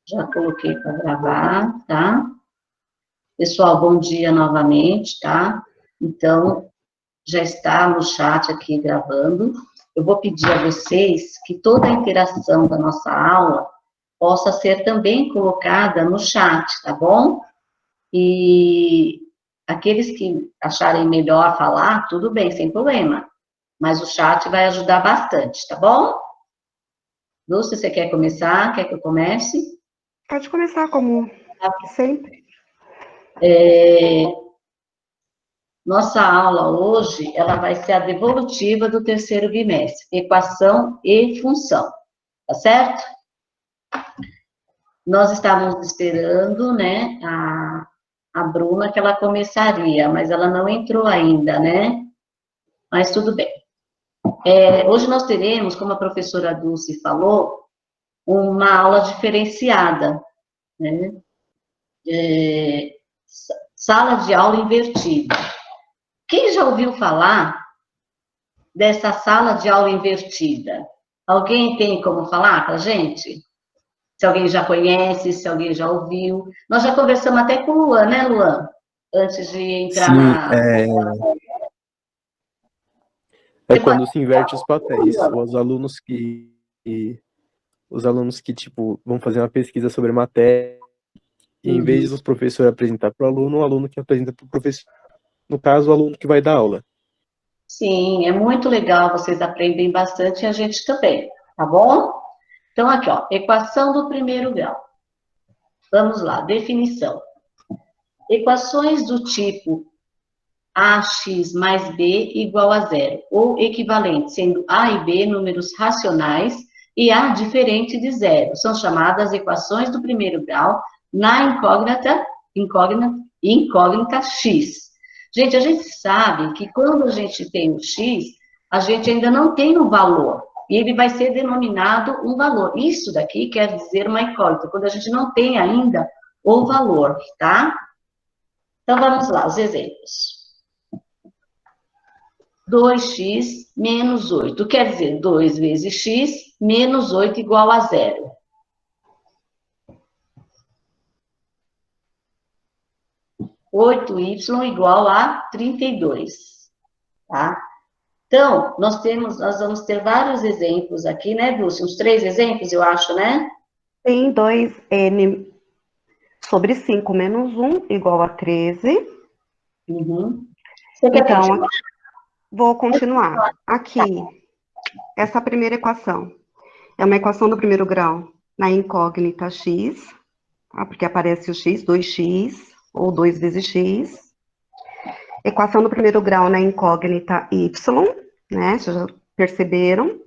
Já coloquei para gravar, tá? Pessoal, bom dia novamente, tá? Então, já está no chat aqui gravando. Eu vou pedir a vocês que toda a interação da nossa aula possa ser também colocada no chat, tá bom? E aqueles que acharem melhor falar, tudo bem, sem problema. Mas o chat vai ajudar bastante, tá bom? Lúcia, você quer começar? Quer que eu comece? Pode começar, como sempre. Nossa aula hoje, ela vai ser a devolutiva do terceiro bimestre, equação e função, tá certo? Nós estávamos esperando, né, a Bruna, que ela começaria, mas ela não entrou ainda, né? Mas tudo bem. Hoje nós teremos, como a professora Dulce falou, uma aula diferenciada, né? Sala de aula invertida. Quem já ouviu falar dessa sala de aula invertida? Alguém tem como falar para a gente? Se alguém já conhece, se alguém já ouviu. Nós já conversamos até com o Luan, né, Luan? Antes de entrar Sim, na... é quando se inverte os papéis. Os alunos que, tipo, vão fazer uma pesquisa sobre a matéria, e em vez dos professores apresentar para o aluno que apresenta para o professor. No caso, o aluno que vai dar aula. Sim, é muito legal, vocês aprendem bastante e a gente também, tá bom? Então, aqui, ó, equação do primeiro grau. Vamos lá, definição. Equações do tipo ax mais b igual a zero, ou equivalente, sendo a e b números racionais e a diferente de zero. São chamadas equações do primeiro grau na incógnita x. Gente, a gente sabe que quando a gente tem o x, a gente ainda não tem o valor, e ele vai ser denominado um valor. Isso daqui quer dizer uma incógnita, quando a gente não tem ainda o valor, tá? Então, vamos lá, os exemplos. 2x menos 8. Quer dizer, 2 vezes x menos 8 igual a zero. Oito y igual a 32. Tá? Então, nós vamos ter vários exemplos aqui, né, Dulce? Uns 3 exemplos, eu acho, né? Tem 2n sobre 5 menos 1 igual a 13. Você quer Então, continuar? vou continuar. Aqui, essa primeira equação é uma equação do primeiro grau na incógnita x, tá? Porque aparece o x, 2x, ou 2 vezes x. Equação do primeiro grau na incógnita y, né? Vocês já perceberam.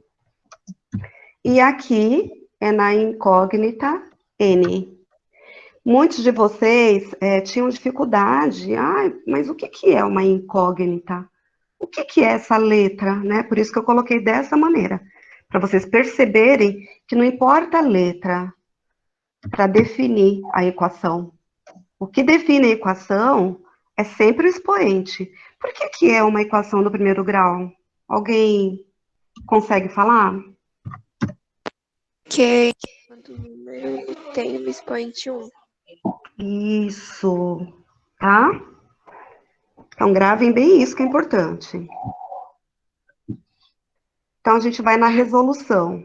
E aqui é na incógnita n. Muitos de vocês tinham dificuldade. Mas o que é uma incógnita? O que é essa letra, né? Por isso que eu coloquei dessa maneira, para vocês perceberem que não importa a letra para definir a equação. O que define a equação é sempre o expoente. Por que é uma equação do primeiro grau? Alguém consegue falar? Que quando o número tem o expoente 1. Isso, tá? Então, gravem bem isso que é importante. Então, a gente vai na resolução.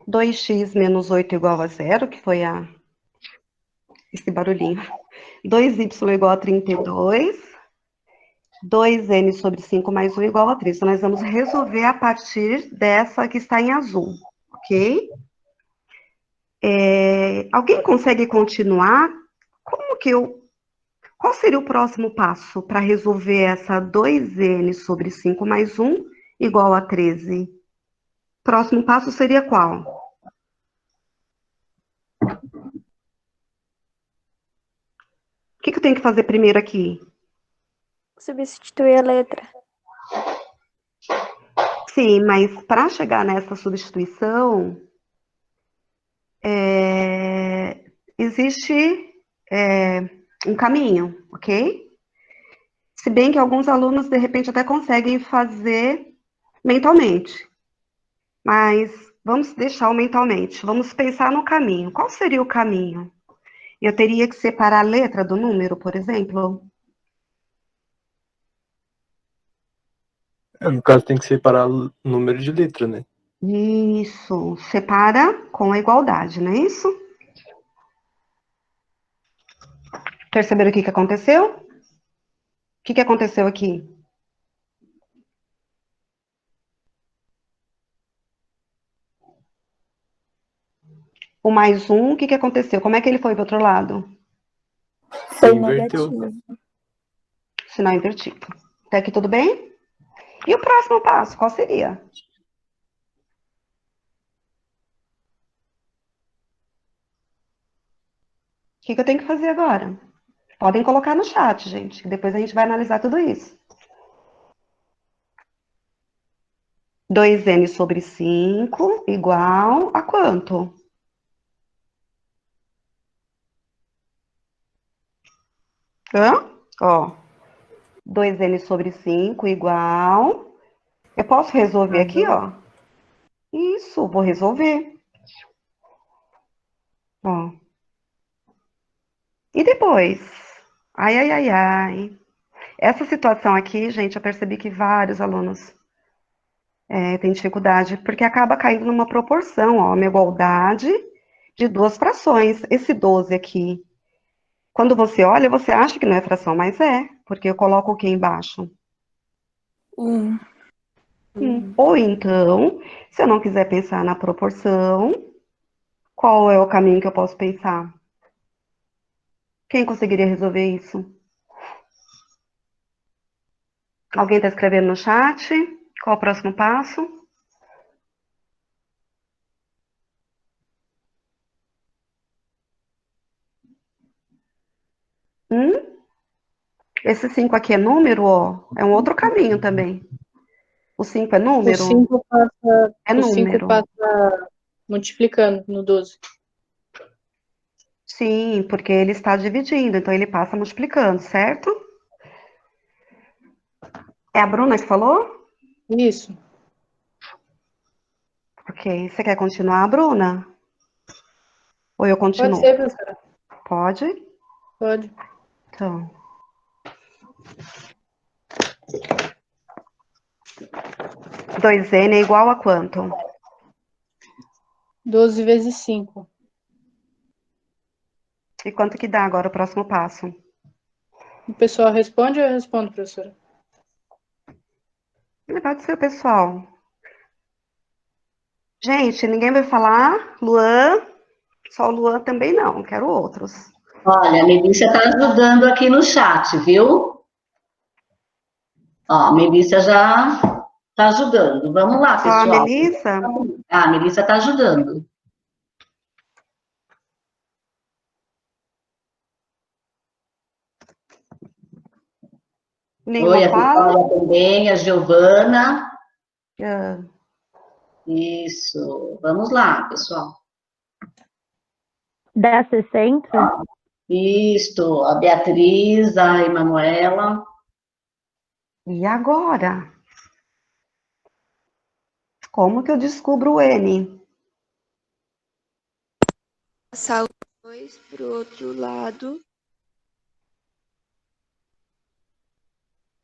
2x menos 8 igual a zero, que foi esse barulhinho. 2y igual a 32. 2n sobre 5 mais 1 igual a 3. Então, nós vamos resolver a partir dessa que está em azul, ok? Alguém consegue continuar? Qual seria o próximo passo para resolver essa 2n sobre 5 mais 1 igual a 13? Próximo passo seria qual? O que eu tenho que fazer primeiro aqui? Substituir a letra. Sim, mas para chegar nessa substituição, existe um caminho, ok? Se bem que alguns alunos, de repente, até conseguem fazer mentalmente. Mas Vamos deixar o mentalmente. Vamos pensar no caminho. Qual seria o caminho? Eu teria que separar a letra do número, por exemplo? No caso, tem que separar o número de letra, né? Isso. Separa com a igualdade, não é isso? Perceberam o que aconteceu? O que aconteceu aqui? O mais um, o que aconteceu? Como é que ele foi para o outro lado? Você inverteu. Sinal invertido. Até aqui tudo bem? E o próximo passo, qual seria? O que eu tenho que fazer agora? Podem colocar no chat, gente, que depois a gente vai analisar tudo isso. 2n sobre 5 igual a quanto? Hã? Ó, 2n sobre 5 igual... Eu posso resolver aqui, ó? Isso, vou resolver. Ó. E depois? Ai, ai, ai, ai. Essa situação aqui, gente, eu percebi que vários alunos têm dificuldade, porque acaba caindo numa proporção, ó, uma igualdade de duas frações. Esse 12 aqui, quando você olha, você acha que não é fração, mas é, porque eu coloco o que embaixo? Ou então, se eu não quiser pensar na proporção, qual é o caminho que eu posso pensar? Quem conseguiria resolver isso? Alguém está escrevendo no chat? Qual o próximo passo? Hum? Esse 5 aqui é número, ó? É um outro caminho também. O 5 é O número? 5 passa, É o 5 número. passa multiplicando no 12. Sim, porque ele está dividindo, então ele passa multiplicando, certo? É a Bruna que falou? Isso. Ok. Você quer continuar, Bruna? Ou eu Pode continuo? ser, professora? Pode? Pode. Então. 2n é igual a quanto? 12 vezes 5. E quanto que dá agora o próximo passo? O pessoal responde ou eu respondo, professora? Pode ser, pessoal. Gente, ninguém vai falar? Luan? Só o Luan também não, quero outros. Olha, a Melissa está ajudando aqui no chat, viu? Ó, a Melissa já está ajudando. Vamos lá, Só a pessoal. Melissa? Ah, a Melissa está ajudando. Nenhuma Oi, a fala? Vitória também, a Giovana. Ah, Isso. Vamos lá, pessoal. Dá 60? Isso, a Beatriz, a Emanuela. e agora? Como que eu descubro o N? Passar o 2 pro outro lado.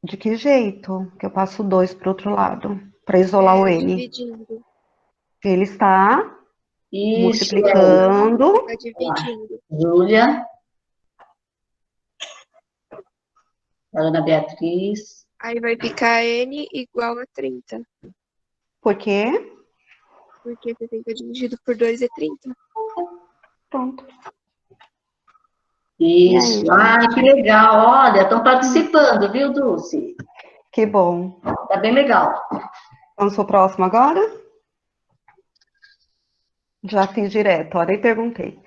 De que jeito que eu passo 2 para o outro lado? Para isolar o N. Dividindo. Ele está Isso, multiplicando. Tá dividindo. Júlia. A Ana Beatriz. Aí vai ficar N igual a 30. Por quê? Porque 60 dividido por 2 é 30. Pronto. E Isso. aí, Ah, gente? que legal. Olha, estão participando, viu, Dulce? Que bom. Tá bem legal. Vamos pro próximo agora? Já fiz direto, olha, e perguntei.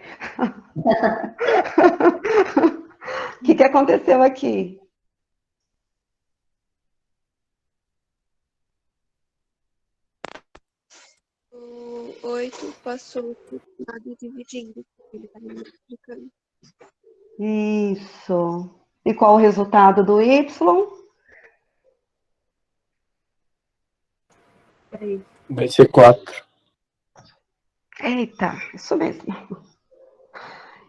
O que aconteceu aqui? O 8 passou pro lado dividindo. Ele tá multiplicando. Isso. E qual o resultado do Y? Vai ser 4. Eita, isso mesmo.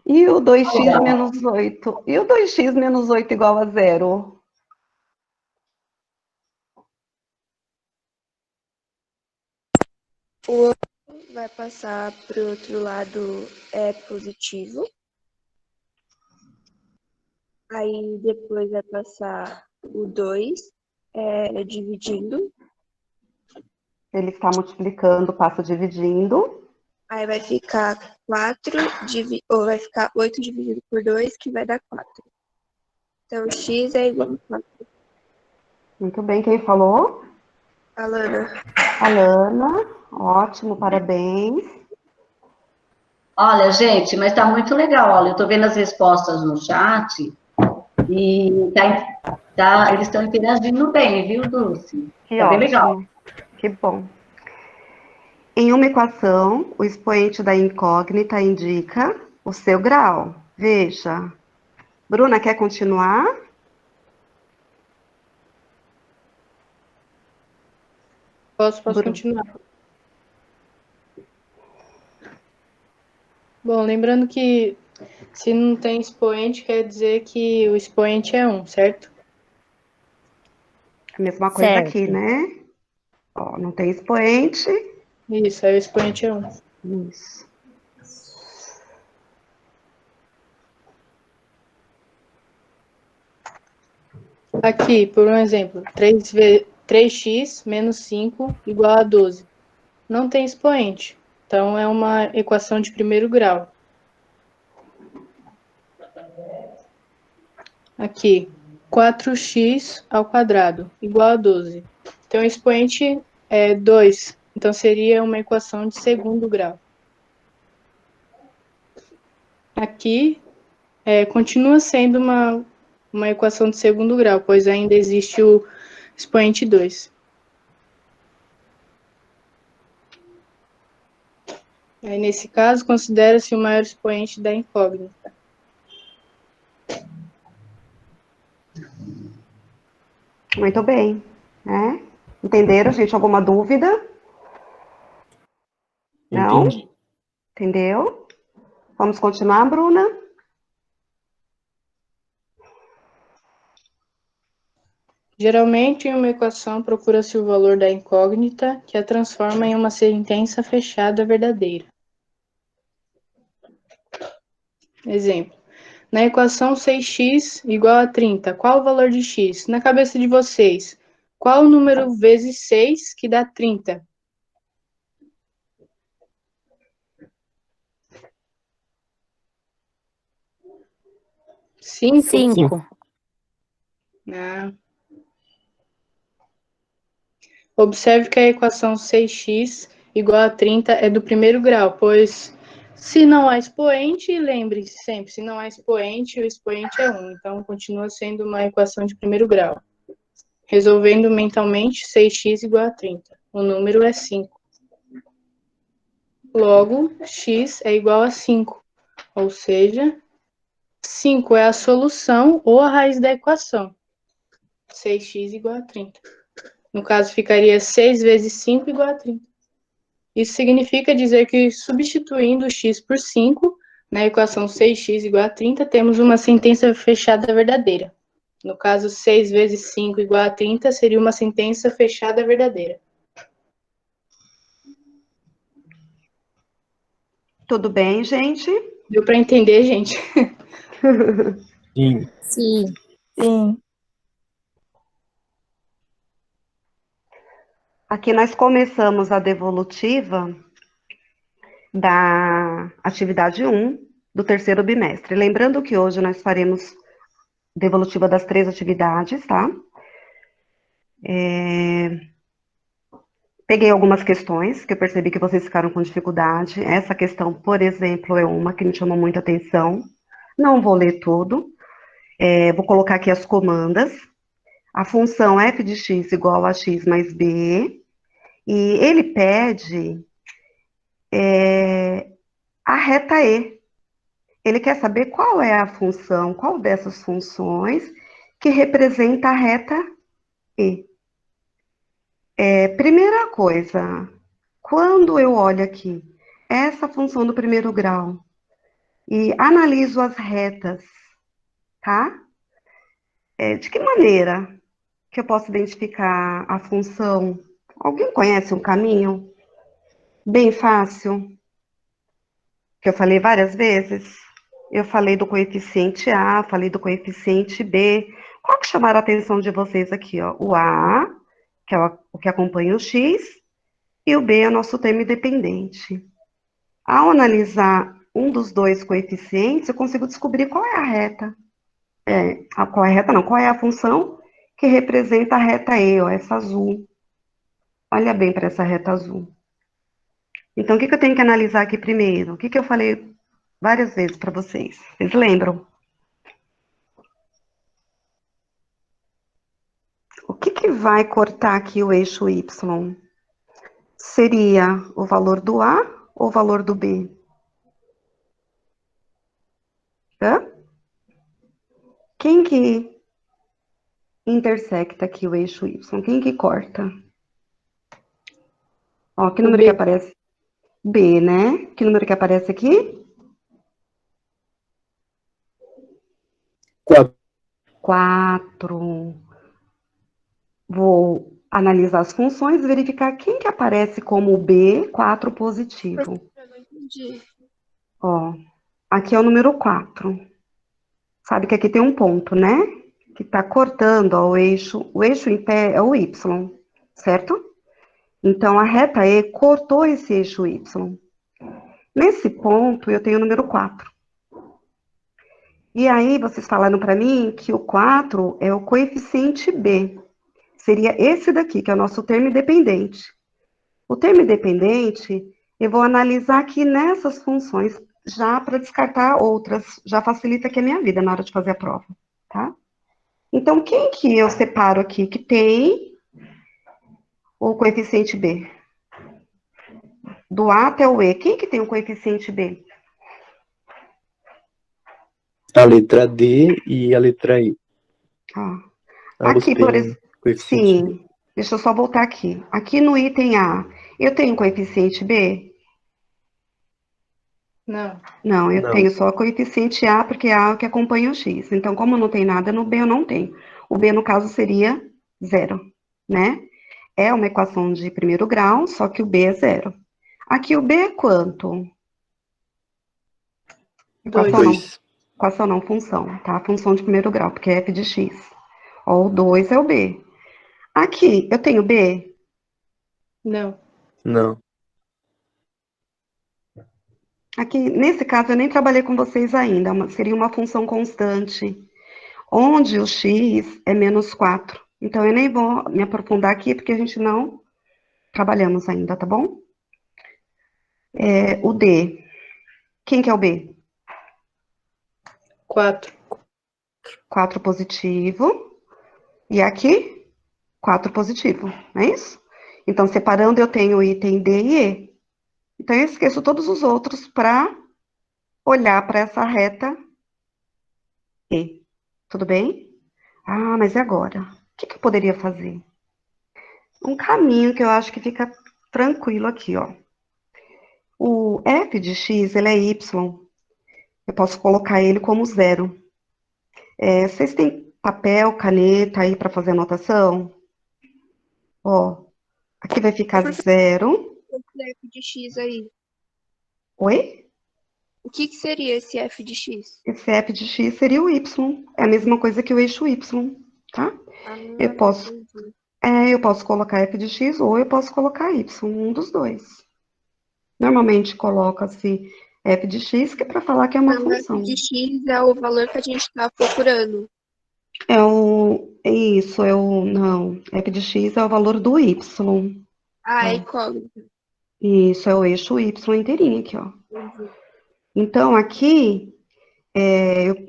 E o 2x menos 8? E o 2x menos 8 igual a 0? O 8 vai passar para o outro lado positivo. Aí depois vai passar o 2 dividindo. Ele está multiplicando, passa dividindo. Aí vai ficar 8 dividido por 2, que vai dar 4. Então, x é igual a 4. Muito bem, quem falou? Alana. Alana, ótimo, parabéns. Olha, gente, mas tá muito legal. Olha, eu tô vendo as respostas no chat e eles estão interagindo bem, viu, Dulce? Que Tá bem legal. ótimo, que bom. Em uma equação, o expoente da incógnita indica o seu grau. Veja. Bruna, quer continuar? Posso continuar. Bom, lembrando que se não tem expoente, quer dizer que o expoente é 1, certo? A mesma coisa Certo. aqui, né? Ó, não tem expoente. Isso, aí o expoente é 1. Isso. Aqui, por um exemplo, 3x menos 5 igual a 12. Não tem expoente, então é uma equação de primeiro grau. Aqui, 4x ao quadrado igual a 12. Então, o expoente é 2, então seria uma equação de segundo grau. Aqui, continua sendo uma equação de segundo grau, pois ainda existe o expoente 2. Aí, nesse caso, considera-se o maior expoente da incógnita. Muito bem, né? Entenderam, gente? Alguma dúvida? Não? Entendi. Entendeu? Vamos continuar, Bruna? Geralmente, em uma equação, procura-se o valor da incógnita, que a transforma em uma sentença fechada verdadeira. Exemplo. Na equação 6x igual a 30, qual o valor de x? Na cabeça de vocês, qual o número vezes 6 que dá 30? 5? 5. Não. Observe que a equação 6x igual a 30 é do primeiro grau, pois se não há expoente, lembre-se sempre, se não há expoente, o expoente é 1, então continua sendo uma equação de primeiro grau. Resolvendo mentalmente, 6x igual a 30. O número é 5. Logo, x é igual a 5, ou seja, 5 é a solução ou a raiz da equação. 6x igual a 30. No caso, ficaria 6 vezes 5 igual a 30. Isso significa dizer que, substituindo x por 5, na equação 6x igual a 30, temos uma sentença fechada verdadeira. No caso, 6 vezes 5 igual a 30 seria uma sentença fechada verdadeira. Tudo bem, gente? Deu para entender, gente? Sim. Sim. Sim. Aqui nós começamos a devolutiva da atividade 1 do terceiro bimestre. Lembrando que hoje nós faremos devolutiva das 3 atividades, tá? Peguei algumas questões que eu percebi que vocês ficaram com dificuldade. Essa questão, por exemplo, é uma que me chamou muita atenção. Não vou ler tudo. Vou colocar aqui as comandas. A função f de x igual a x mais b. E ele pede a reta e. Ele quer saber qual é a função, qual dessas funções que representa a reta e. Primeira coisa, quando eu olho aqui essa função do primeiro grau e analiso as retas, tá? De que maneira que eu posso identificar a função? Alguém conhece um caminho bem fácil, que eu falei várias vezes? Eu falei do coeficiente A, falei do coeficiente B. Qual que chamaram a atenção de vocês aqui, ó? O A, que é o que acompanha o X, e o B é o nosso termo independente. Ao analisar um dos dois coeficientes, eu consigo descobrir qual é a reta. Qual é a reta, não, qual é a função que representa a reta E, ó, essa azul. Olha bem para essa reta azul. Então, o que eu tenho que analisar aqui primeiro? O que eu falei várias vezes para vocês? Vocês lembram? O que vai cortar aqui o eixo Y? Seria o valor do A ou o valor do B? Hã? Quem que intersecta aqui o eixo Y? Quem que corta? Ó, que O número que B. aparece? B, né? Que número que aparece aqui? 4. 4. Vou analisar as funções e verificar quem que aparece como B, 4 positivo. Eu não entendi. Ó, aqui é o número 4. Sabe que aqui tem um ponto, né? Que tá cortando, ó, o eixo em pé é o Y, certo? Então, a reta E cortou esse eixo Y. Nesse ponto, eu tenho o número 4. E aí, vocês falaram para mim que o 4 é o coeficiente B. Seria esse daqui, que é o nosso termo independente. O termo independente, eu vou analisar aqui nessas funções, já para descartar outras, já facilita aqui a minha vida na hora de fazer a prova, tá? Então, quem que eu separo aqui que tem o coeficiente B? Do A até o E, quem que tem o coeficiente B? A letra D e a letra E. Ó, Ambos aqui, por têm exemplo, coeficiente B. sim, deixa eu só voltar aqui. Aqui no item A, eu tenho coeficiente B? Não. Não, eu Não. tenho só coeficiente A, porque A é o que acompanha o X. Então, como não tem nada no B, eu não tenho. O B, no caso, seria zero, né? É uma equação de primeiro grau, só que o B é zero. Aqui o B é quanto? Equação não. 2. Equação não, função, tá? Função de primeiro grau, porque é f de x. Ó, o 2 é o B. Aqui, eu tenho B? Não. Não. Aqui, nesse caso, eu nem trabalhei com vocês ainda, seria uma função constante, onde o x é menos 4. Então, eu nem vou me aprofundar aqui, porque a gente não trabalhamos ainda, tá bom? O D. Quem que é o B? 4. 4 positivo. E aqui, 4 positivo, não é isso? Então, separando, eu tenho o item D e E. Então, eu esqueço todos os outros para olhar para essa reta E. Tudo bem? Ah, mas e agora? O que eu poderia fazer? Um caminho que eu acho que fica tranquilo aqui, ó. O f de x, ele é y. Eu posso colocar ele como zero. Vocês têm papel, caneta aí para fazer anotação? Ó, aqui vai ficar zero. Esse f de x aí. Oi? O que seria esse f de x? Esse f de x seria o y. É a mesma coisa que o eixo y, tá? Ah, Eu posso, entendi. eu posso colocar f de x ou eu posso colocar y, um dos dois. Normalmente coloca-se f de x, que é para falar que é uma Então, o f função. de x é o valor que a gente está procurando. Não, f de x é o valor do y. Ah, é Ó, incógnita. isso, é o eixo y inteirinho aqui, ó. Entendi. Então, aqui,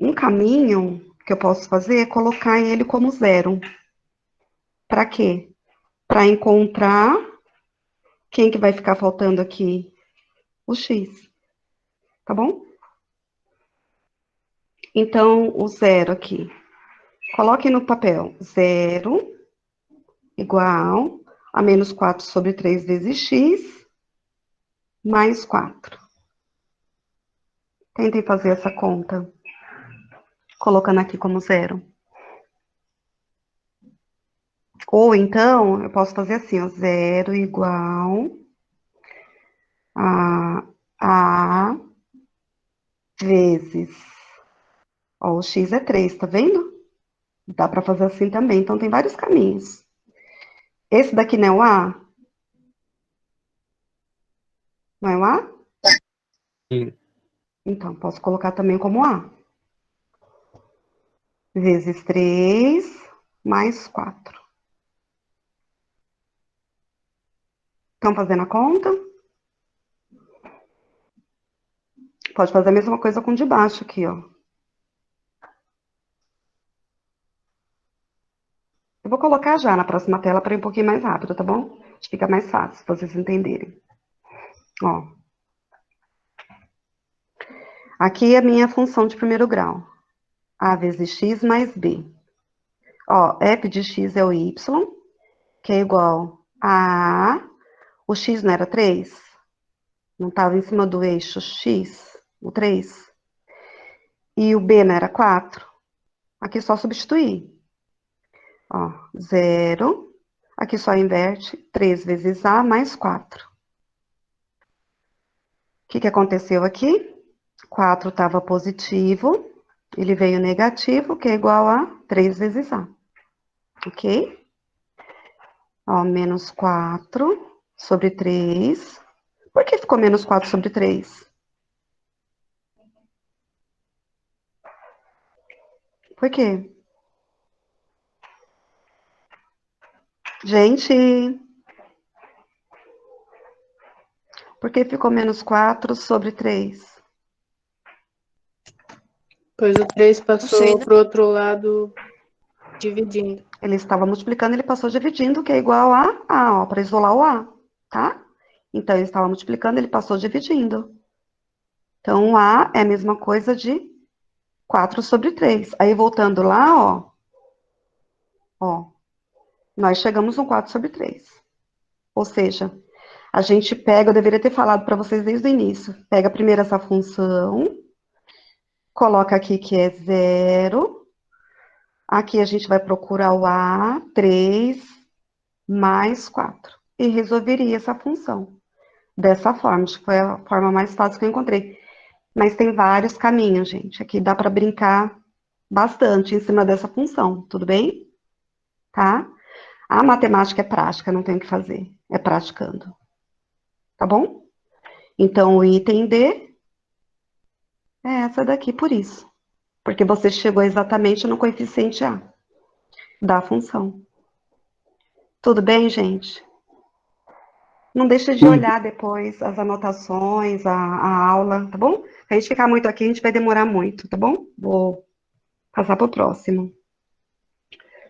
um caminho que eu posso fazer é colocar ele como zero. Para quê? Para encontrar quem que vai ficar faltando aqui? O x, tá bom? Então, o zero aqui. Coloque no papel. Zero igual a menos 4 sobre 3 vezes x, mais 4. Tentem fazer essa conta, colocando aqui como 0. Ou então, eu posso fazer assim, ó, 0 igual a vezes, ó, o x é 3, tá vendo? Dá para fazer assim também, então tem vários caminhos. Esse daqui não é o A? Não é o A? Sim. Então, posso colocar também como A. Vezes 3 mais 4. Estão fazendo a conta? Pode fazer a mesma coisa com o de baixo aqui, ó. Eu vou colocar já na próxima tela para ir um pouquinho mais rápido, tá bom? Acho que fica mais fácil, pra vocês entenderem. Ó. Aqui é a minha função de primeiro grau. A vezes x mais b. Ó, f de x é o y, que é igual a... O x não era 3? Não estava em cima do eixo x, o 3? E o b não era 4? Aqui só substituir. Ó, 0. Aqui só inverte. 3 vezes a mais 4. O que aconteceu aqui? 4 estava positivo. Ele veio negativo, que é igual a 3 vezes a. Ok? Ó, menos 4 sobre 3. Por que ficou menos 4 sobre 3? Por quê? Gente, por que ficou menos 4 sobre 3? Pois o 3 Não sei, passou né? pro outro lado dividindo. Ele estava multiplicando, ele passou dividindo, que é igual a A, ó, para isolar o A, tá? Então, ele estava multiplicando, ele passou dividindo. Então, o A é a mesma coisa de 4 sobre 3. Aí, voltando lá, ó, nós chegamos no 4 sobre 3. Ou seja, a gente pega, eu deveria ter falado para vocês desde o início. Pega primeiro essa função, coloca aqui que é 0. Aqui a gente vai procurar o A, 3 mais 4. E resolveria essa função. Dessa forma, acho que foi a forma mais fácil que eu encontrei. Mas tem vários caminhos, gente. Aqui dá para brincar bastante em cima dessa função, tudo bem? Tá? A matemática é prática, não tem o que fazer. É praticando. Tá bom? Então, o item D é essa daqui, por isso. Porque você chegou exatamente no coeficiente A da função. Tudo bem, gente? Não deixe de Tudo. olhar depois as anotações, a aula, tá bom? Se a gente ficar muito aqui, a gente vai demorar muito, tá bom? Vou passar para o próximo.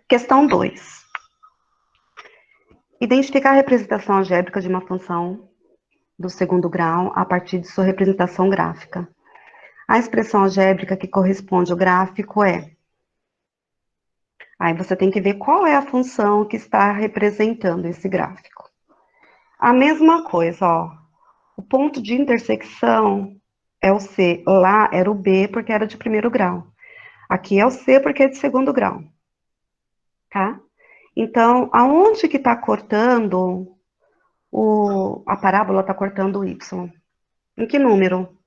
Questão 2. Identificar a representação algébrica de uma função do segundo grau a partir de sua representação gráfica. A expressão algébrica que corresponde ao gráfico é... Aí você tem que ver qual é a função que está representando esse gráfico. A mesma coisa, ó. O ponto de intersecção é o C. Lá era o B, porque era de primeiro grau. Aqui é o C, porque é de segundo grau. Tá? Então, aonde que está cortando a parábola está cortando o Y? Em que número?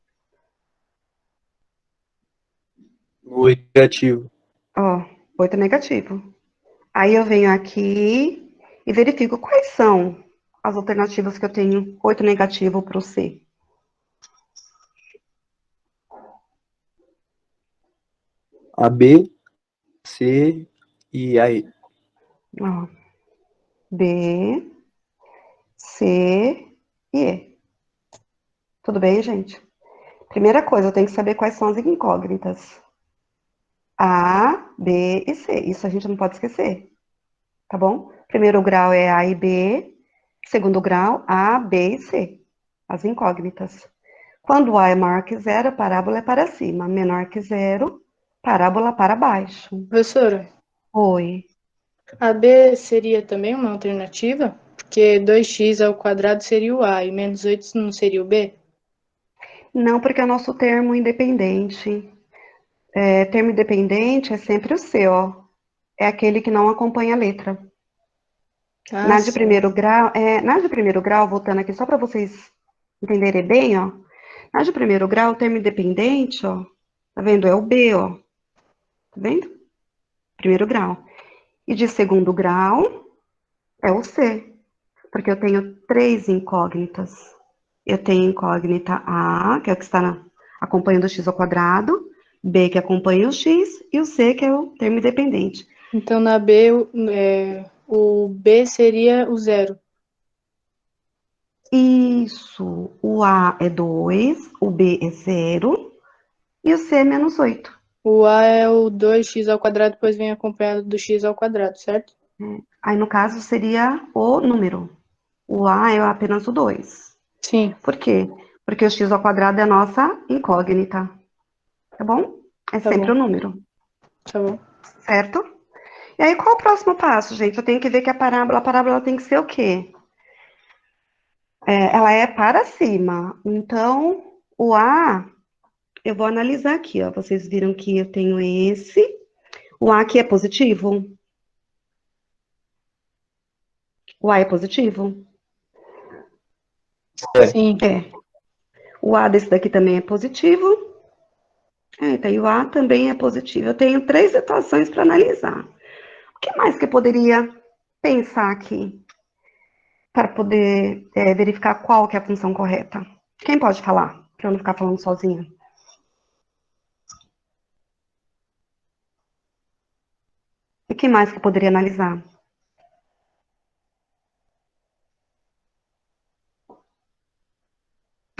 O negativo. Ó, 8 negativo. Aí eu venho aqui e verifico quais são as alternativas que eu tenho 8 negativo para o C. A, B, C e a E. Ó, B, C e E. Tudo bem, gente? Primeira coisa, eu tenho que saber quais são as incógnitas. A, B e C. Isso a gente não pode esquecer. Tá bom? Primeiro grau é A e B. Segundo grau, A, B e C. As incógnitas. Quando A é maior que zero, a parábola é para cima. Menor que zero, parábola para baixo. Professora, Oi. a B seria também uma alternativa? Porque 2x ao quadrado seria o A e menos 8 não seria o B? Não, porque é o nosso termo independente. Termo independente é sempre o C, ó. É aquele que não acompanha a letra. Ah, Na de sim. primeiro grau, voltando aqui só para vocês entenderem bem, ó. Na de primeiro grau, o termo independente, ó, tá vendo? É o B, ó. Tá vendo? Primeiro grau. E de segundo grau é o C, porque eu tenho 3 incógnitas. Eu tenho incógnita A, que é o que está acompanhando o x ao quadrado, B, que acompanha o x, e o C, que é o termo independente. Então, na B, o B seria o 0. Isso. O A é 2, o B é 0, e o C é menos 8. O A é o 2x ao quadrado, depois vem acompanhado do x ao quadrado, certo? Aí, no caso, seria o número. O A é apenas o 2. Sim, Por quê? Porque o x ao quadrado é a nossa incógnita. Tá bom? É tá sempre bom, o número, tá bom. certo? E aí, qual o próximo passo, gente? Eu tenho que ver que a parábola tem que ser o quê? Ela é para cima. Então, o A, eu vou analisar aqui, ó. Vocês viram que eu tenho esse. O A aqui é positivo? O A é positivo? Sim, É. O A desse daqui também é positivo. Então, e o A também é positivo. Eu tenho 3 situações para analisar. O que mais que eu poderia pensar aqui para poder verificar qual que é a função correta? Quem pode falar? Para eu não ficar falando sozinha. E o que mais que eu poderia analisar?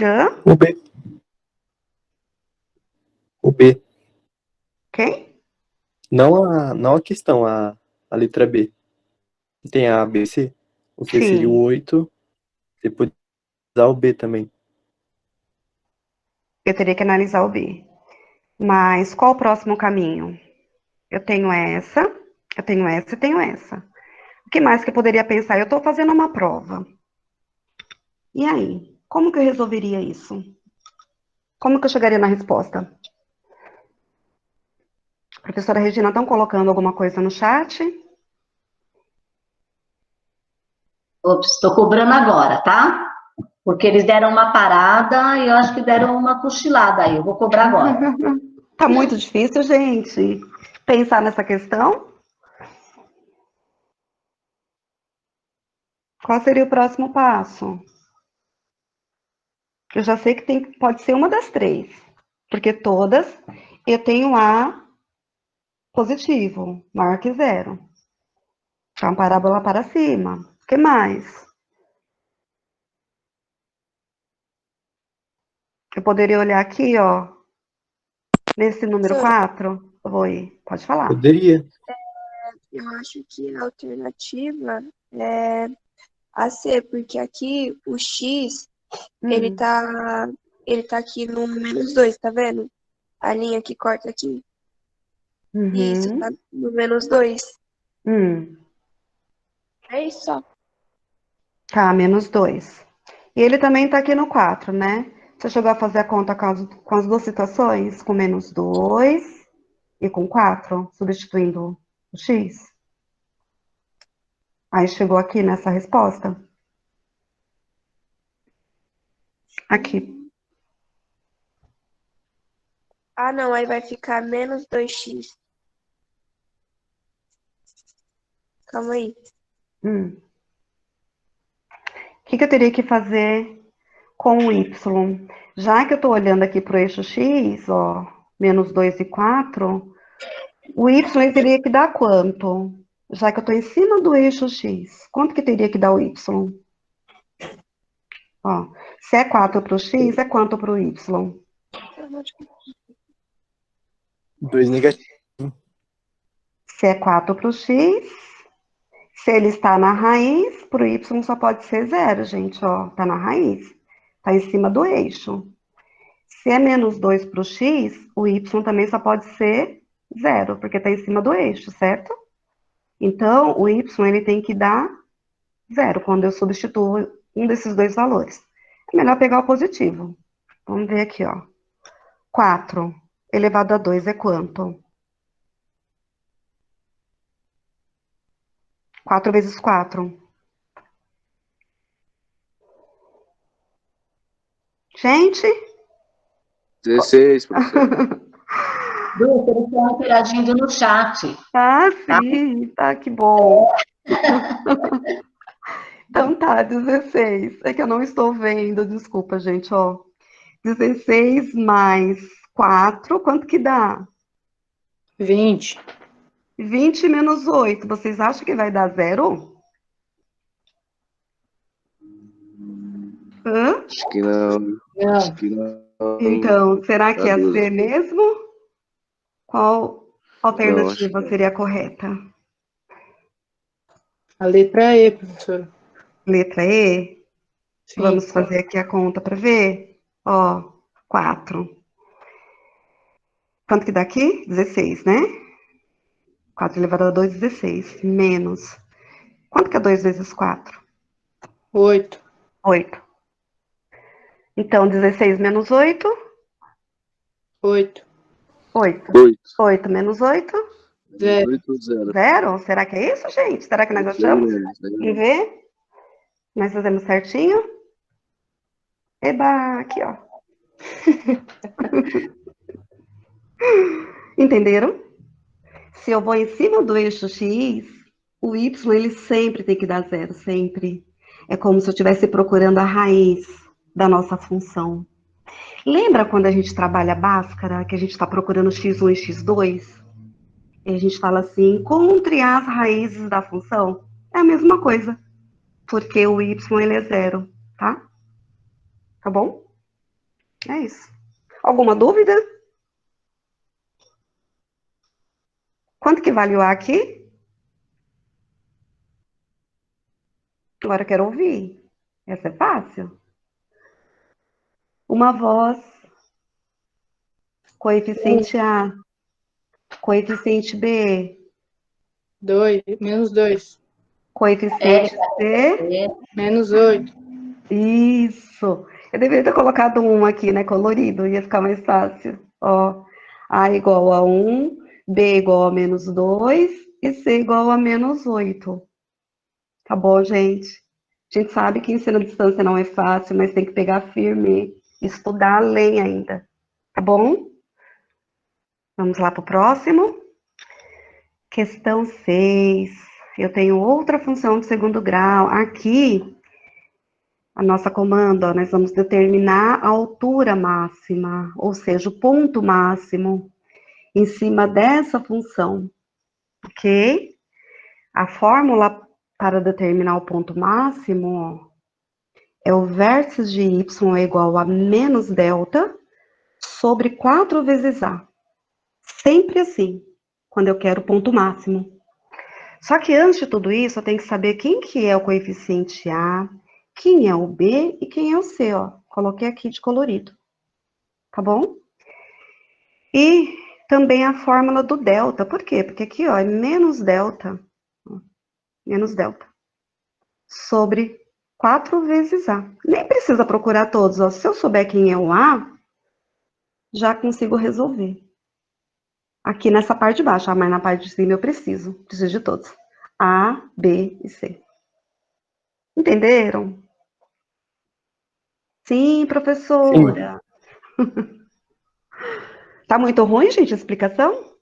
Hã? O B. O B. Quem? Não a questão, a letra B. Tem a, B, C. O C seria o Sim. 8. Você pode usar o B também. Eu teria que analisar o B. Mas qual o próximo caminho? Eu tenho essa, eu tenho essa, eu tenho essa. O que mais que eu poderia pensar? Eu estou fazendo uma prova. E aí? Como que eu resolveria isso? Como que eu chegaria na resposta? Professora Regina, estão colocando alguma coisa no chat? Ops, estou cobrando agora, tá? Porque eles deram uma parada e eu acho que deram uma cochilada aí. Eu vou cobrar agora. Tá muito difícil, gente, pensar nessa questão. Qual seria o próximo passo? Eu já sei que pode ser uma das 3, porque todas eu tenho A positivo, maior que 0. Então, parábola para cima. O que mais? Eu poderia olhar aqui, ó, nesse número Professora, 4. Oi, pode falar. Poderia. eu acho que a alternativa é a C, porque aqui o X, ele Hum, tá, ele tá aqui no menos 2, tá vendo? A linha que corta aqui. Isso, uhum, tá no menos 2. hum. É isso só. Tá, menos 2. E ele também tá aqui no 4, né? Você chegou a fazer a conta com as duas situações? Com menos 2 e com 4, substituindo o x? Aí chegou aqui nessa resposta. Aqui. Ah, não, aí vai ficar menos 2x. Calma aí. O que eu teria que fazer com o y? Já que eu estou olhando aqui para o eixo x, ó, menos 2 e 4, o y ele teria que dar quanto? Já que eu estou em cima do eixo x, quanto que teria que dar o y? Ó, se é 4 para o x, é quanto para o y? 2 negativo. Se é 4 para o x, se ele está na raiz, para o y só pode ser 0, gente, ó, está na raiz. Está em cima do eixo. Se é menos 2 para o x, o y também só pode ser 0, porque está em cima do eixo, certo? Então, o y ele tem que dar Zero, quando eu substituo um desses dois valores. É melhor pegar o positivo. Vamos ver aqui, ó. 4 elevado a 2 é quanto? 4 vezes 4. Gente, 16, professor. Dulce, eles estão interagindo no chat. sim, tá, que bom. Então tá, 16. É que eu não estou vendo, desculpa, gente, ó. 16 mais 4, quanto que dá? 20. 20 menos 8, vocês acham que vai dar zero? Hã? Acho que não. Não. Acho que não. Então, será que Tá é doze. C mesmo? Qual alternativa acho que seria a correta? A letra E, professora. Letra E? Sim. Vamos fazer aqui a conta para ver? Ó, 4. Quanto que dá aqui? 16, né? 4 elevado a 2, 16. Menos. Quanto que é 2 vezes 4? 8. 8. Então, 16 menos 8? 8. 8. 8. 8 menos 8? 0. 8, 0. 0? Será que é isso, gente? Será que nós achamos? Vamos ver? Nós fazemos certinho? Eba, aqui, ó. Entenderam? Se eu vou em cima do eixo X, o Y, ele sempre tem que dar zero, sempre. É como se eu estivesse procurando a raiz da nossa função. Lembra quando a gente trabalha Bhaskara, que a gente está procurando x1 e x2? E a gente fala assim, encontre as raízes da função? É a mesma coisa, porque o Y, ele é zero, tá? Tá bom? É isso. Alguma dúvida? Quanto que vale o A aqui? Agora eu quero ouvir. Essa é fácil. Uma voz, coeficiente A, coeficiente B, 2. Menos 2. coeficiente C. Menos 8. Isso. Eu deveria ter colocado um aqui, né, colorido, ia ficar mais fácil. Ó, A igual a 1, B igual a menos 2 e C igual a menos 8. Tá bom, gente? A gente sabe que ensino à distância não é fácil, mas tem que pegar firme, estudar além ainda. Tá bom? Vamos lá para o próximo. Questão 6. Eu tenho outra função de segundo grau. Aqui, a nossa comanda, ó, nós vamos determinar a altura máxima, ou seja, o ponto máximo em cima dessa função, ok? A fórmula para determinar o ponto máximo, ó, é o vértice de y é igual a menos delta sobre 4 vezes a. Sempre assim, quando eu quero o ponto máximo. Só que antes de tudo isso, eu tenho que saber quem que é o coeficiente A, quem é o B e quem é o C, ó. Coloquei aqui de colorido, tá bom? E também a fórmula do delta. Por quê? Porque aqui, ó, é menos delta, sobre 4 vezes A. Nem precisa procurar todos, ó. Se eu souber quem é o A, já consigo resolver. Aqui nessa parte de baixo, mas na parte de cima eu preciso de todos. A, B e C. Entenderam? Sim, professora. Sim. Tá muito ruim, gente, a explicação?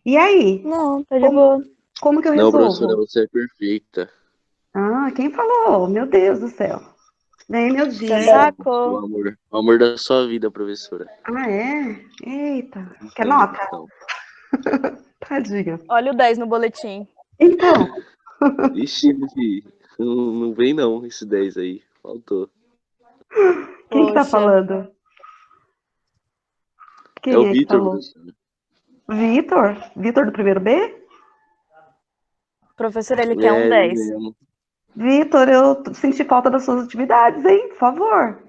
E aí? Não, tá de boa. Como que eu Não, resolvo? professora, você é perfeita. Ah, quem falou? Meu Deus do céu. Vem meu dia. Sacou. O amor da sua vida, professora. Ah, é? Eita. Quer Então, nota? então. Tadinha. Olha o 10 no boletim. Então. Ixi, não vem não esse 10 aí. Faltou. Quem que tá Poxa. falando? Quem É o que Vitor, falou? professora. Vitor? Vitor do primeiro B? Professor, ele quer um ele 10. mesmo. Vitor, eu senti falta das suas atividades, hein? Por favor.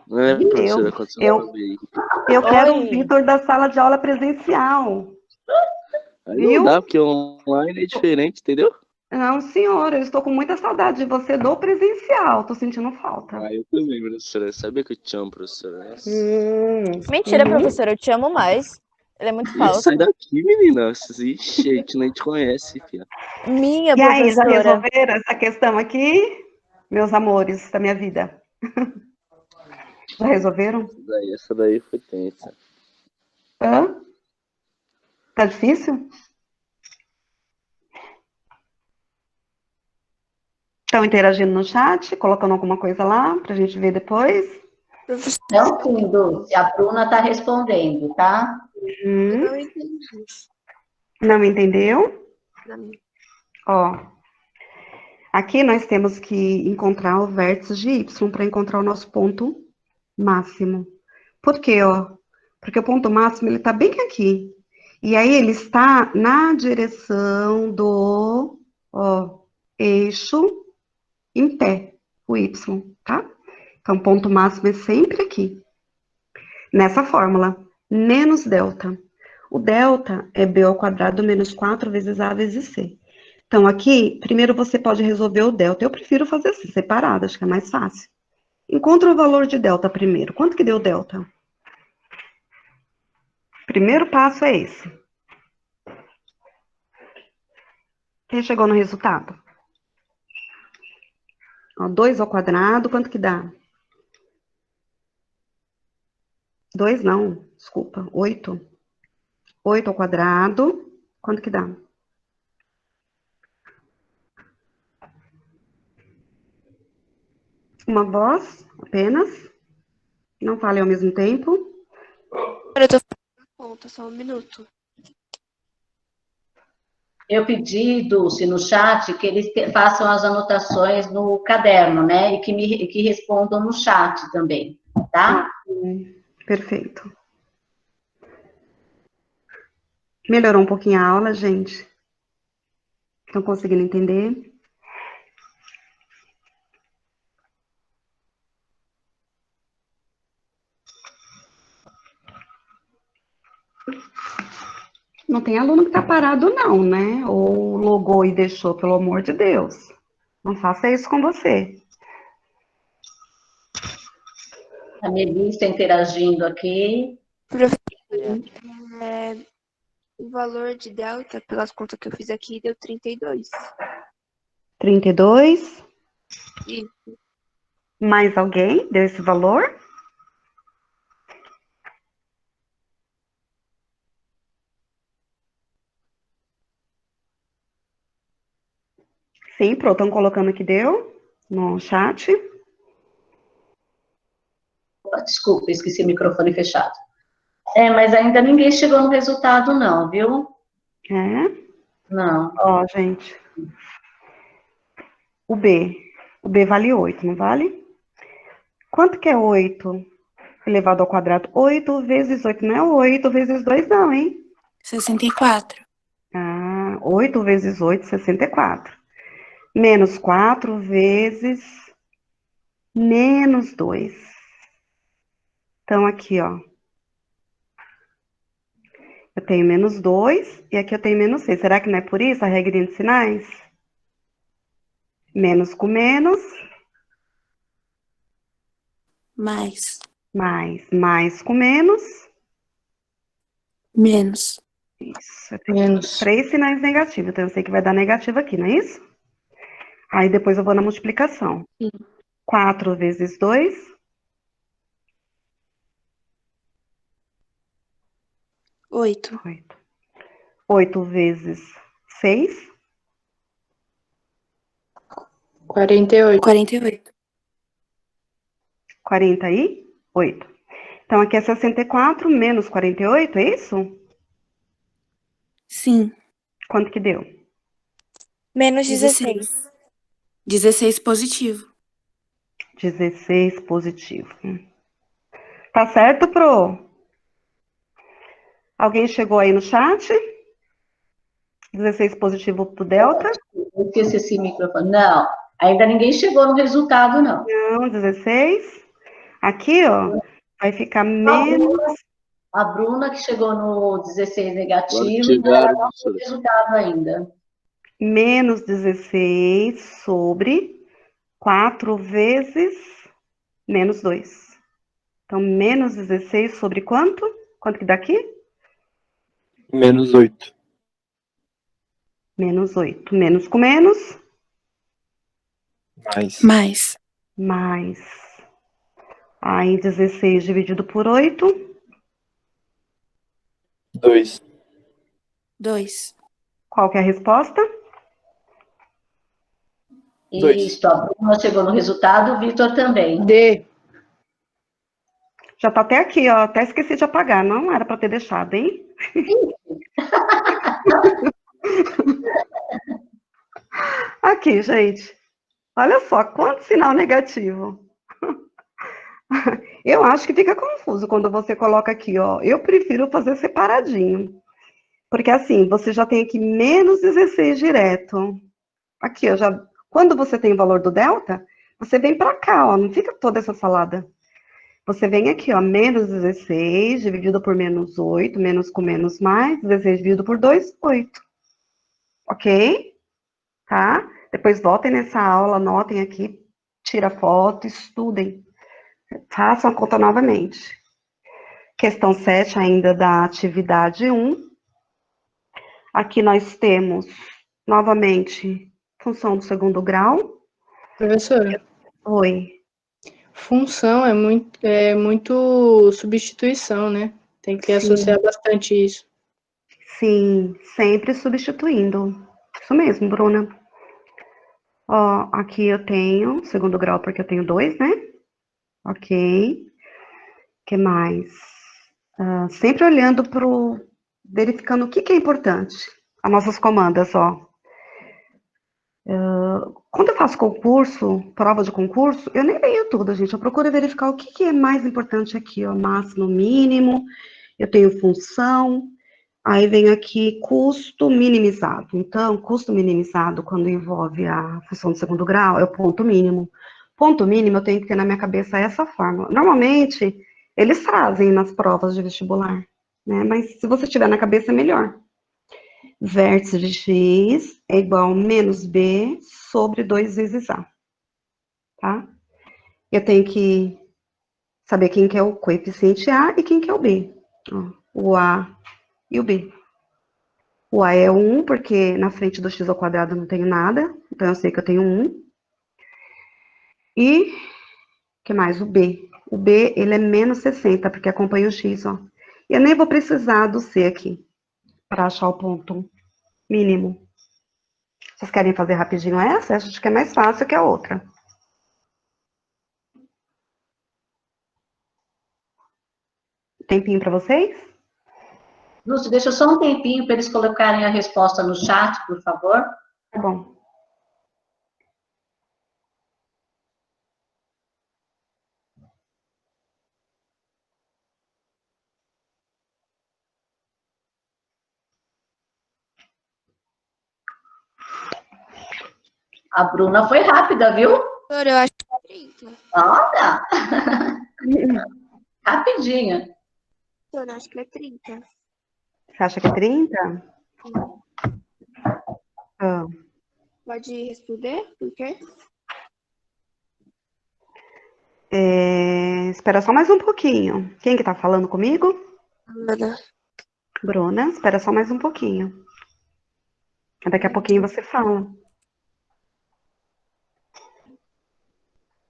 Não é, professora, aconteceu Eu bem. quero o Oi. Vitor da sala de aula presencial. Aí Viu? não dá, porque online é diferente, entendeu? Não, senhor, eu estou com muita saudade de você do presencial. Tô sentindo falta. Ah, eu também, professora. Sabia que eu te amo, professora. Nossa. Mentira, Uhum. professora, eu te amo mais. Ele é muito Ih, falso. sai daqui, menina. Ixi, a gente nem te conhece, filha. Minha E aí, já professora. resolveram essa questão aqui? Meus amores da minha vida. Já resolveram? Essa daí foi tensa. Hã? Tá difícil? Estão interagindo no chat, colocando alguma coisa lá pra gente ver depois? Não, sim, Dulce, a Bruna está respondendo, tá? Eu Hum, não entendi. não entendeu? Não. Ó, aqui nós temos que encontrar o vértice de y para encontrar o nosso ponto máximo. Por quê, ó? Porque o ponto máximo ele está bem aqui. E aí ele está na direção do, ó, eixo em pé, o y, tá? Então, o ponto máximo é sempre aqui. Nessa fórmula, menos delta. O delta é b ao quadrado menos 4 vezes a vezes c. Então, aqui, primeiro você pode resolver o delta. Eu prefiro fazer assim, separado, acho que é mais fácil. Encontra o valor de delta primeiro. Quanto que deu delta? Primeiro passo é esse. Quem chegou no resultado? Ó, 2 ao quadrado, quanto que dá? 2 não, desculpa, 8. 8 ao quadrado, quanto que dá? Uma voz, apenas. Não fale ao mesmo tempo. Eu tô fazendo a conta, só um minuto. Eu pedi, Dulce, no chat, que eles façam as anotações no caderno, né? E que respondam no chat também, tá? Perfeito. Melhorou um pouquinho a aula, gente? Estão conseguindo entender? Não tem aluno que tá parado, não, né? Ou logou e deixou, pelo amor de Deus. Não faça isso com você. A Melissa interagindo aqui. Professora, o valor de delta, pelas contas que eu fiz aqui, deu 32. 32. E Mais alguém deu esse valor? Sim, pronto, estão colocando que deu no chat. Desculpa, esqueci o microfone fechado. Mas ainda ninguém chegou no resultado, não, viu? É. Não. Ó, gente. O B. O B vale 8, não vale? Quanto que é 8 elevado ao quadrado? 8 vezes 8 não é 8 vezes 2 não, hein? 64. Ah, 8 vezes 8, 64. Menos 4 vezes menos 2. Então, aqui, ó. Eu tenho menos 2 e aqui eu tenho menos 6. Será que não é por isso a regrinha de sinais? Menos com menos, Mais. mais com menos. Menos. Isso. Eu tenho Menos. 3 sinais negativos, então eu sei que vai dar negativo aqui, não é isso? Aí depois eu vou na multiplicação. Sim. 4 vezes 2. 8. 8. 8 vezes 6. 48. 48. 48. Então, aqui é 64 menos 48, é isso? Sim. Quanto que deu? Menos 16. 16. 16 positivo. 16 positivo. Tá certo, Pro? Alguém chegou aí no chat? 16 positivo pro delta? Eu esqueci esse microfone. Não, ainda ninguém chegou no resultado, não. Não, 16. Aqui, ó, vai ficar menos... A Bruna, que chegou no 16 Agora que negativo, chegaram, não tem professora. resultado ainda. menos 16 sobre 4 vezes menos 2. Então, menos 16 sobre quanto? Quanto que dá aqui? Menos 8. Menos 8. Menos com menos, Mais. Mais. mais. Aí, 16 dividido por 8, 2. 2. qual que é a resposta? Dois. Isso, a Bruna chegou no resultado, o Vitor também. D. Já tá até aqui, ó. Até esqueci de apagar. Não era para ter deixado, hein? Aqui, gente. Olha só, quanto sinal negativo. Eu acho que fica confuso quando você coloca aqui, ó. Eu prefiro fazer separadinho. Porque assim, você já tem aqui menos 16 direto. Aqui, ó, já. Quando você tem o valor do delta, você vem para cá, ó. Não fica toda essa salada. Você vem aqui, ó, menos 16 dividido por menos 8, menos com menos mais, 16 dividido por 2, 8. Ok? Tá? Depois voltem nessa aula, anotem aqui, tira foto, estudem. Façam a conta novamente. Questão 7 ainda da atividade 1. Aqui nós temos, novamente, função do segundo grau. Professora, Oi. função é muito substituição, né? Tem que associar bastante isso. Sim, sempre substituindo. Isso mesmo, Bruna. Ó, aqui eu tenho segundo grau porque eu tenho 2, né? Ok. Que mais? Sempre olhando verificando o que é importante. As nossas comandas, ó. Quando eu faço concurso, prova de concurso, eu nem leio tudo, gente. Eu procuro verificar o que é mais importante aqui, ó. Máximo, mínimo. Eu tenho função. Aí vem aqui custo minimizado. Então, custo minimizado, quando envolve a função de segundo grau, é o ponto mínimo. Ponto mínimo, eu tenho que ter na minha cabeça essa fórmula. Normalmente, eles trazem nas provas de vestibular, né? Mas se você tiver na cabeça, é melhor. Vértice de x é igual a menos b sobre 2 vezes a, tá? Eu tenho que saber quem que é o coeficiente a e quem que é o b. Ó, o a e o b. O a é 1, porque na frente do x ao quadrado eu não tenho nada, então eu sei que eu tenho 1. E, o que mais? O b. O b, ele é menos 60, porque acompanha o x, ó. E eu nem vou precisar do c aqui, para achar o ponto mínimo. Vocês querem fazer rapidinho essa? Acho que é mais fácil que a outra. Tempinho para vocês? Lúcio, deixa só um tempinho para eles colocarem a resposta no chat, por favor. Tá bom. A Bruna foi rápida, viu? Doutora, eu acho que é 30. Olha! Rapidinha. Doutora, eu acho que é 30. Você acha que é 30? Ah, Pode responder? Por quê? espera só mais um pouquinho. Quem que tá falando comigo? Ana. Bruna, espera só mais um pouquinho. Daqui a pouquinho você fala.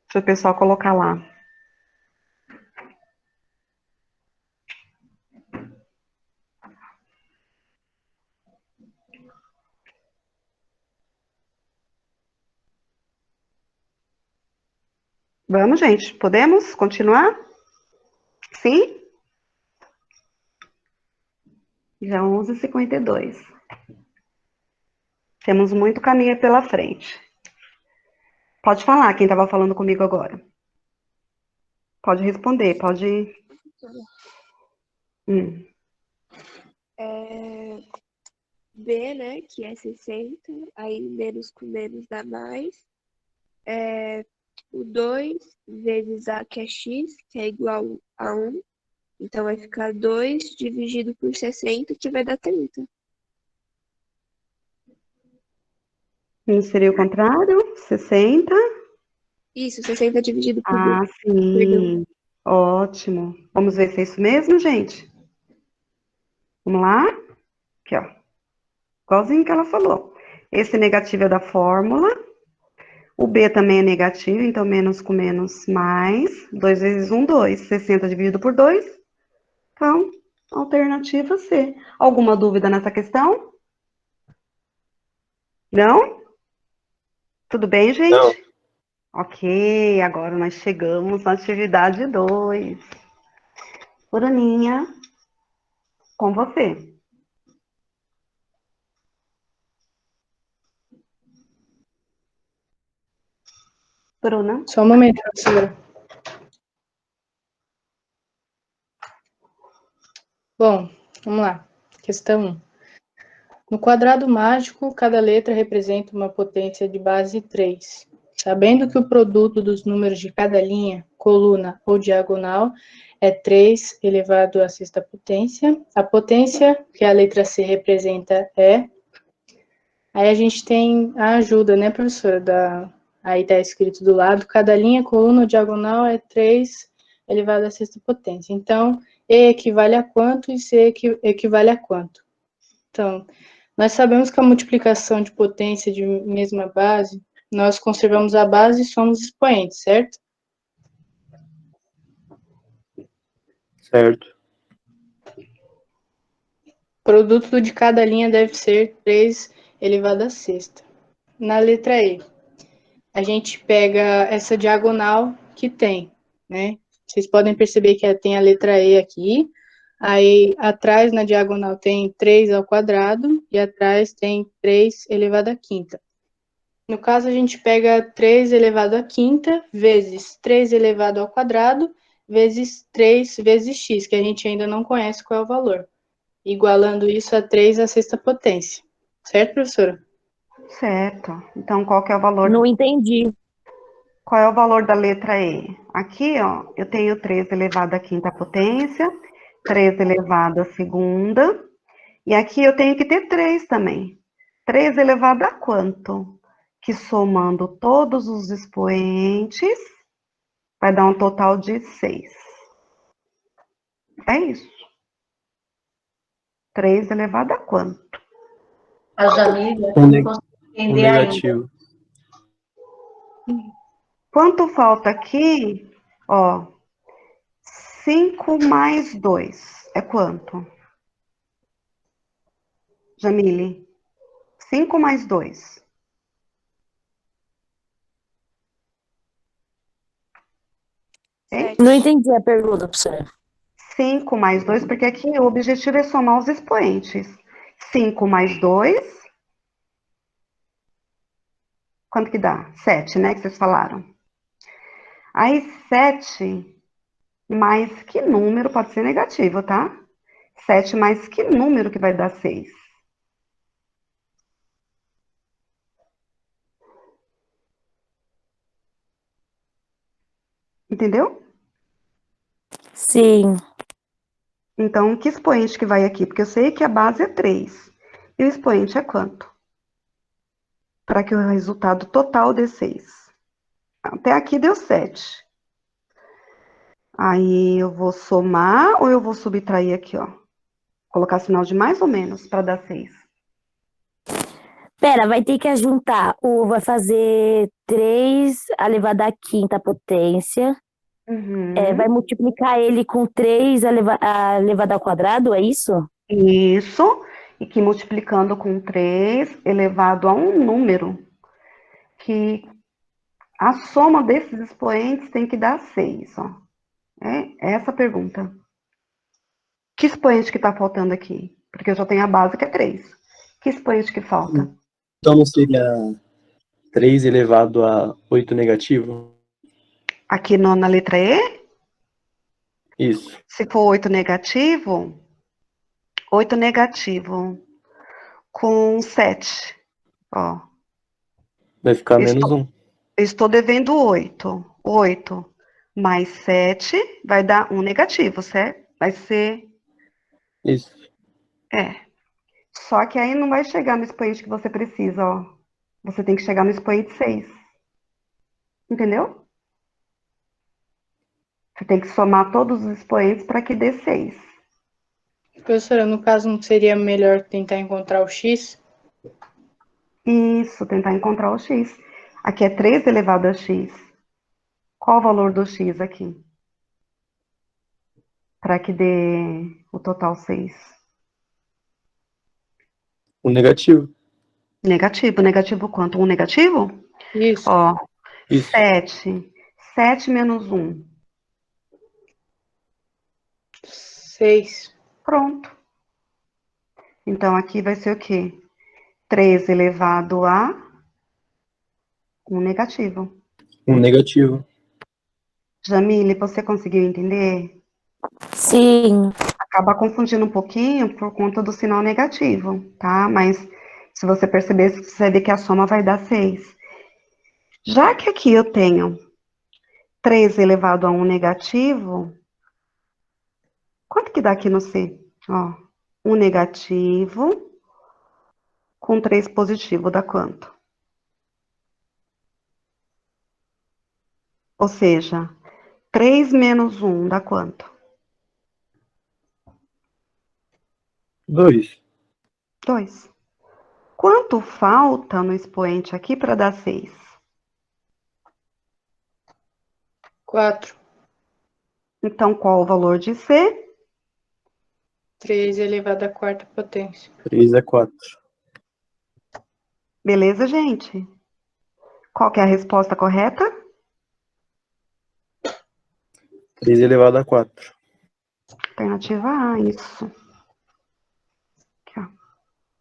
Deixa o pessoal colocar lá. Vamos, gente. Podemos continuar? Sim? Já 11h52. Temos muito caminho pela frente. Pode falar quem estava falando comigo agora. Pode responder, pode. B, né, que é 60, aí menos com menos dá mais. O 2 vezes A, que é X, que é igual a 1. Então vai ficar 2 dividido por 60, que vai dar 30. Não seria o contrário? 60? Isso, 60 dividido por 2. Ah, Perdão. sim. Ótimo. Vamos ver se é isso mesmo, gente? Vamos lá? Aqui, ó. Igualzinho que ela falou. Esse negativo é da fórmula. O B também é negativo, então menos com menos mais. 2 vezes 1, 2. 60 dividido por 2. Então, alternativa C. Alguma dúvida nessa questão? Não? Tudo bem, gente? Não. Ok, agora nós chegamos na atividade 2. Bruninha, com você. Bruna? Só um momento, professora. Bom, vamos lá. Questão 1. No quadrado mágico, cada letra representa uma potência de base 3. Sabendo que o produto dos números de cada linha, coluna ou diagonal é 3 elevado à sexta potência, a potência que a letra C representa é... Aí a gente tem a ajuda, né, professora? Aí está escrito do lado, cada linha, coluna ou diagonal é 3 elevado à sexta potência. Então, E equivale a quanto e C equivale a quanto? Então, nós sabemos que a multiplicação de potência de mesma base, nós conservamos a base e somos expoentes, certo? Certo. O produto de cada linha deve ser 3 elevado à sexta. Na letra E, a gente pega essa diagonal que tem, né? Vocês podem perceber que tem a letra E aqui, aí atrás na diagonal tem 3 ao quadrado e atrás tem 3 elevado à quinta. No caso, a gente pega 3 elevado à quinta vezes 3 elevado ao quadrado vezes 3 vezes x, que a gente ainda não conhece qual é o valor. Igualando isso a 3 à sexta potência. Certo, professora? Certo. Então, qual que é o valor? Não entendi. Qual é o valor da letra E? Aqui, ó, eu tenho 3 elevado à quinta potência, 3 elevado à segunda, e aqui eu tenho que ter 3 também. 3 elevado a quanto? Que somando todos os expoentes, vai dar um total de 6. É isso. 3 elevado a quanto? A Jamília Um, não consegue entender ainda. negativo. Quanto falta aqui? Ó, 5 mais 2 é quanto? Jamile? 5 mais 2. Não entendi a pergunta, professora. 5 mais 2, porque aqui o objetivo é somar os expoentes. 5 mais 2. Quanto que dá? 7, né? Que vocês falaram. Aí, 7 mais que número? Pode ser negativo, tá? 7 mais que número que vai dar 6? Entendeu? Sim. Então, que expoente que vai aqui? Porque eu sei que a base é 3. E o expoente é quanto? Para que o resultado total dê 6. Até aqui deu 7. Aí eu vou somar ou eu vou subtrair aqui, ó? Colocar sinal de mais ou menos para dar 6. Pera, vai ter que juntar. Vai fazer 3 elevado à quinta potência. Uhum. Vai multiplicar ele com 3 elevado ao quadrado, é isso? Isso. E que multiplicando com 3 elevado a um número, que a soma desses expoentes tem que dar 6, ó. É essa a pergunta. Que expoente que está faltando aqui? Porque eu já tenho a base que é 3. Que expoente que falta? Então não seria 3 elevado a 8 negativo? Aqui na letra E, Isso. se for 8 negativo com 7, ó. Vai ficar Eu menos 1. estou devendo 8. 8 mais 7 vai dar 1 negativo, certo? Vai ser... Isso. Só que aí não vai chegar no expoente que você precisa, ó. você tem que chegar no expoente 6. Entendeu? Você tem que somar todos os expoentes para que dê 6. Professora, no caso, não seria melhor tentar encontrar o x? Isso, tentar encontrar o x. Aqui é 3 elevado a x. Qual o valor do x aqui? Para que dê o total 6. O negativo. Negativo. Negativo quanto? 1 negativo? Isso. Ó, Isso. 7. 7 menos 1. 6. Pronto. Então, aqui vai ser o quê? 3 elevado a 1 negativo. Um negativo. Jamile, você conseguiu entender? Sim. Acaba confundindo um pouquinho por conta do sinal negativo, tá? Mas se você perceber, você vai ver que a soma vai dar 6. Já que aqui eu tenho 3 elevado a 1 negativo, quanto que dá aqui no C? Ó, 1 negativo com 3 positivo dá quanto? Ou seja, 3 menos 1 dá quanto? 2. 2. Quanto falta no expoente aqui para dar 6? 4. Então, qual o valor de C? 3 elevado à quarta potência. 3 é 4. Beleza, gente? Qual que é a resposta correta? 3 elevado a 4. Alternativa A, isso. Aqui, ó.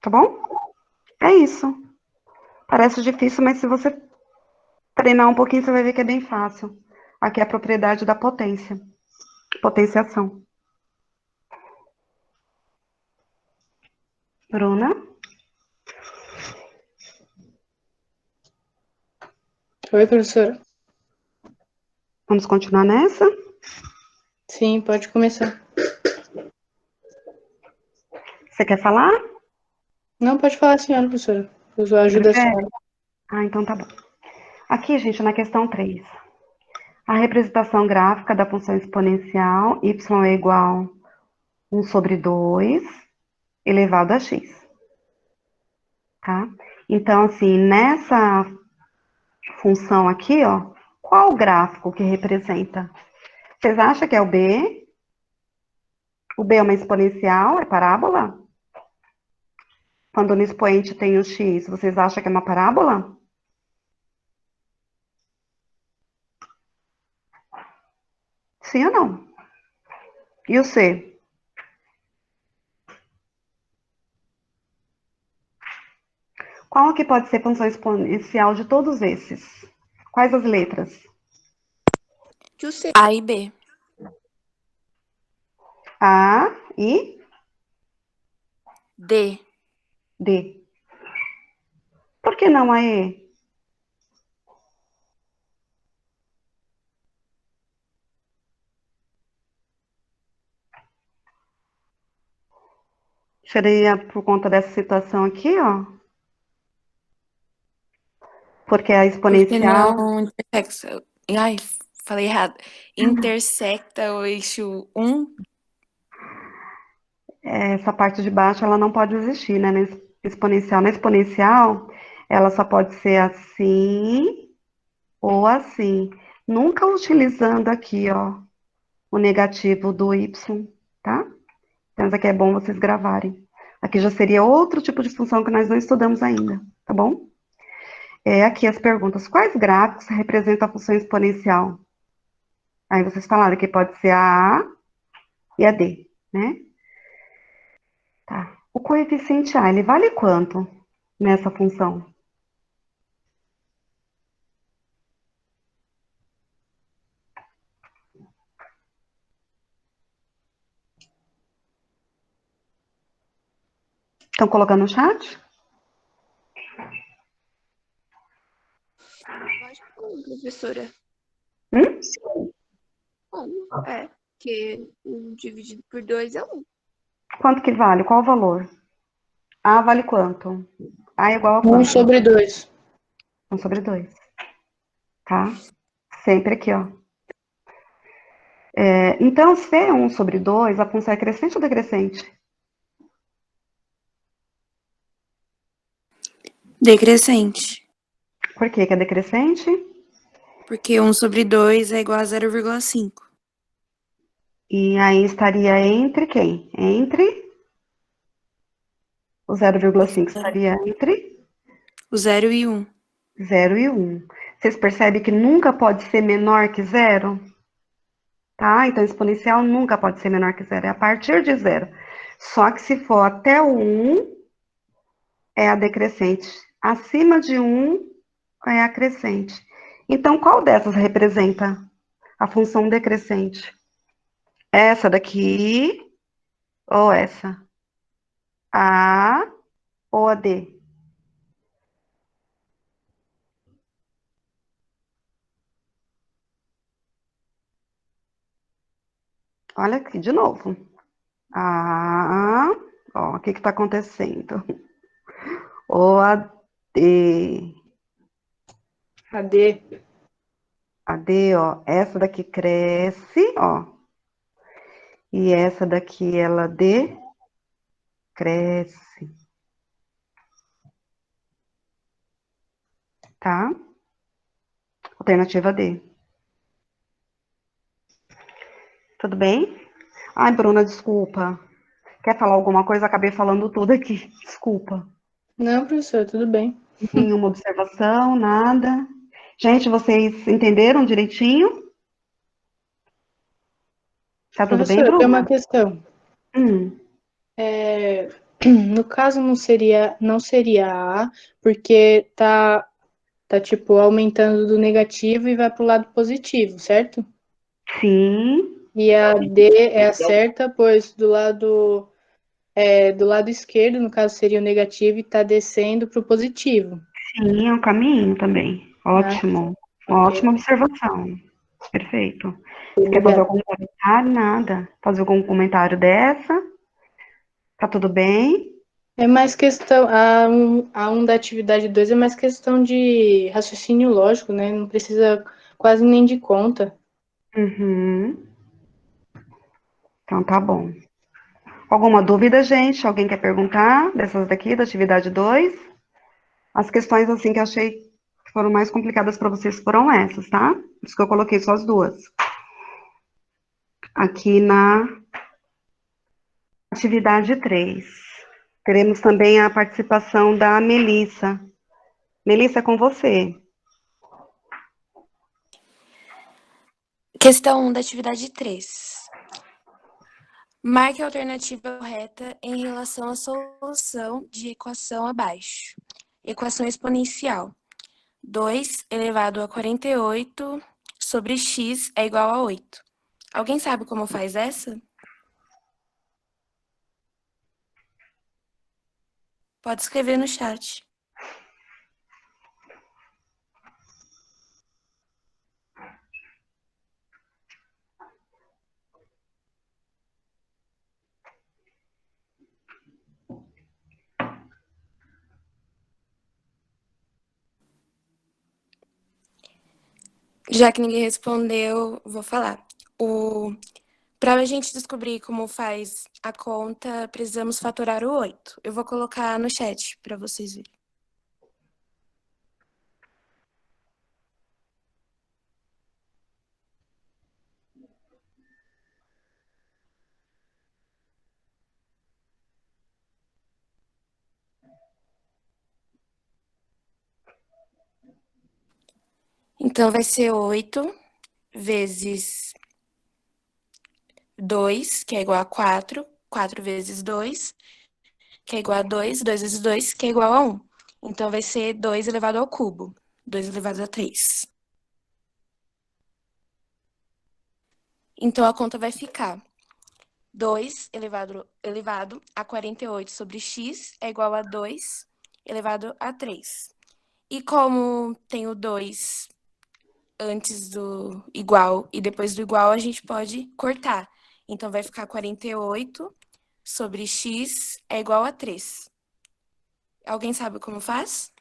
Tá bom? É isso. Parece difícil, mas se você treinar um pouquinho, você vai ver que é bem fácil. Aqui é a propriedade da potência. Potenciação. Bruna? Oi, professora. Vamos continuar nessa? Sim, pode começar. Você quer falar? Não, pode falar, senhora, professora. Eu só ajudo a senhora. Ah, então tá bom. Aqui, gente, na questão 3. A representação gráfica da função exponencial y é igual a 1 sobre 2 elevado a x. Tá? Então, assim, nessa função aqui, ó, qual o gráfico que representa? Vocês acham que é o B? O B é uma exponencial, é parábola? Quando no expoente tem o x, vocês acham que é uma parábola? Sim ou não? E o C? Qual que pode ser função exponencial de todos esses? Quais as letras? Que o C. A e B. A e D. D. Por que não a E? Seria por conta dessa situação aqui, ó. Porque a Porque exponencial... não intersecta. Ai, falei errado. Intersecta o eixo 1. Essa parte de baixo, ela não pode existir, né? Na exponencial. Na exponencial, ela só pode ser assim ou assim. Nunca utilizando aqui, ó, o negativo do y, tá? Então, isso aqui é bom vocês gravarem. Aqui já seria outro tipo de função que nós não estudamos ainda, tá bom? Aqui as perguntas. Quais gráficos representam a função exponencial? Aí vocês falaram que pode ser a A e a D, né? Tá. O coeficiente A, ele vale quanto nessa função? Estão colocando no chat? Lógico que não, professora. Hum? Como? É, porque 1 dividido por 2 é 1. Quanto que vale? Qual o valor? A vale quanto? A é igual a 1 quanto? sobre 2. 1 sobre 2, tá? Sempre aqui, ó. Então, se é 1 sobre 2, a função é crescente ou decrescente? Decrescente. Por que que é decrescente? Porque 1 sobre 2 é igual a 0,5. E aí estaria entre quem? Entre? O 0,5 estaria entre O 0 e 1. 0 e 1. Vocês percebem que nunca pode ser menor que 0? Tá? Então, exponencial nunca pode ser menor que 0. É a partir de 0. Só que se for até o 1, é a decrescente. Acima de 1 é a crescente. Então, qual dessas representa a função decrescente? Essa daqui ou essa? A ou a D? Olha aqui de novo. A, ó, o que está acontecendo? Ou a D. A D. A D, ó, essa daqui cresce, ó. E essa daqui, ela decresce. Tá? Alternativa D. Tudo bem? Ai, Bruna, desculpa. Quer falar alguma coisa? Acabei falando tudo aqui. Desculpa. Não, professor, tudo bem. Nenhuma observação, nada. Gente, vocês entenderam direitinho? Tá tudo bem, Professor, eu tenho uma Bruna? questão. No caso, não seria A, porque tá tipo, aumentando do negativo e vai pro lado positivo, certo? Sim. E a D é a certa, pois do lado esquerdo, no caso, seria o negativo e tá descendo pro positivo. Sim, é um caminho também. Ótimo. Ok. Ótima observação. Perfeito. Você quer fazer Obrigada. algum comentário? Nada. Fazer algum comentário dessa? Tá tudo bem? É mais questão, a um da atividade 2 é mais questão de raciocínio lógico, né? Não precisa quase nem de conta. Uhum. Então tá bom. Alguma dúvida, gente? Alguém quer perguntar dessas daqui, da atividade 2? As questões, assim, que eu achei que foram mais complicadas para vocês foram essas, tá? Por isso que eu coloquei só as duas. Aqui na atividade 3. Teremos também a participação da Melissa. Melissa, é com você. Questão 1 da atividade 3. Marque a alternativa correta em relação à solução de equação abaixo. Equação exponencial. 2 elevado a 48 sobre x é igual a 8. Alguém sabe como faz essa? Pode escrever no chat. Já que ninguém respondeu, vou falar. Para a gente descobrir como faz a conta, precisamos fatorar o 8. Eu vou colocar no chat para vocês verem. Então, vai ser 8 vezes 2, que é igual a 4. 4 vezes 2, que é igual a 2. 2 vezes 2, que é igual a 1. Então, vai ser 2 elevado ao cubo. 2 elevado a 3. Então, a conta vai ficar 2 elevado a 48 sobre x é igual a 2 elevado a 3. E como tem o 2 antes do igual e depois do igual, a gente pode cortar. Então, vai ficar 48 sobre x é igual a 3. Alguém sabe como faz?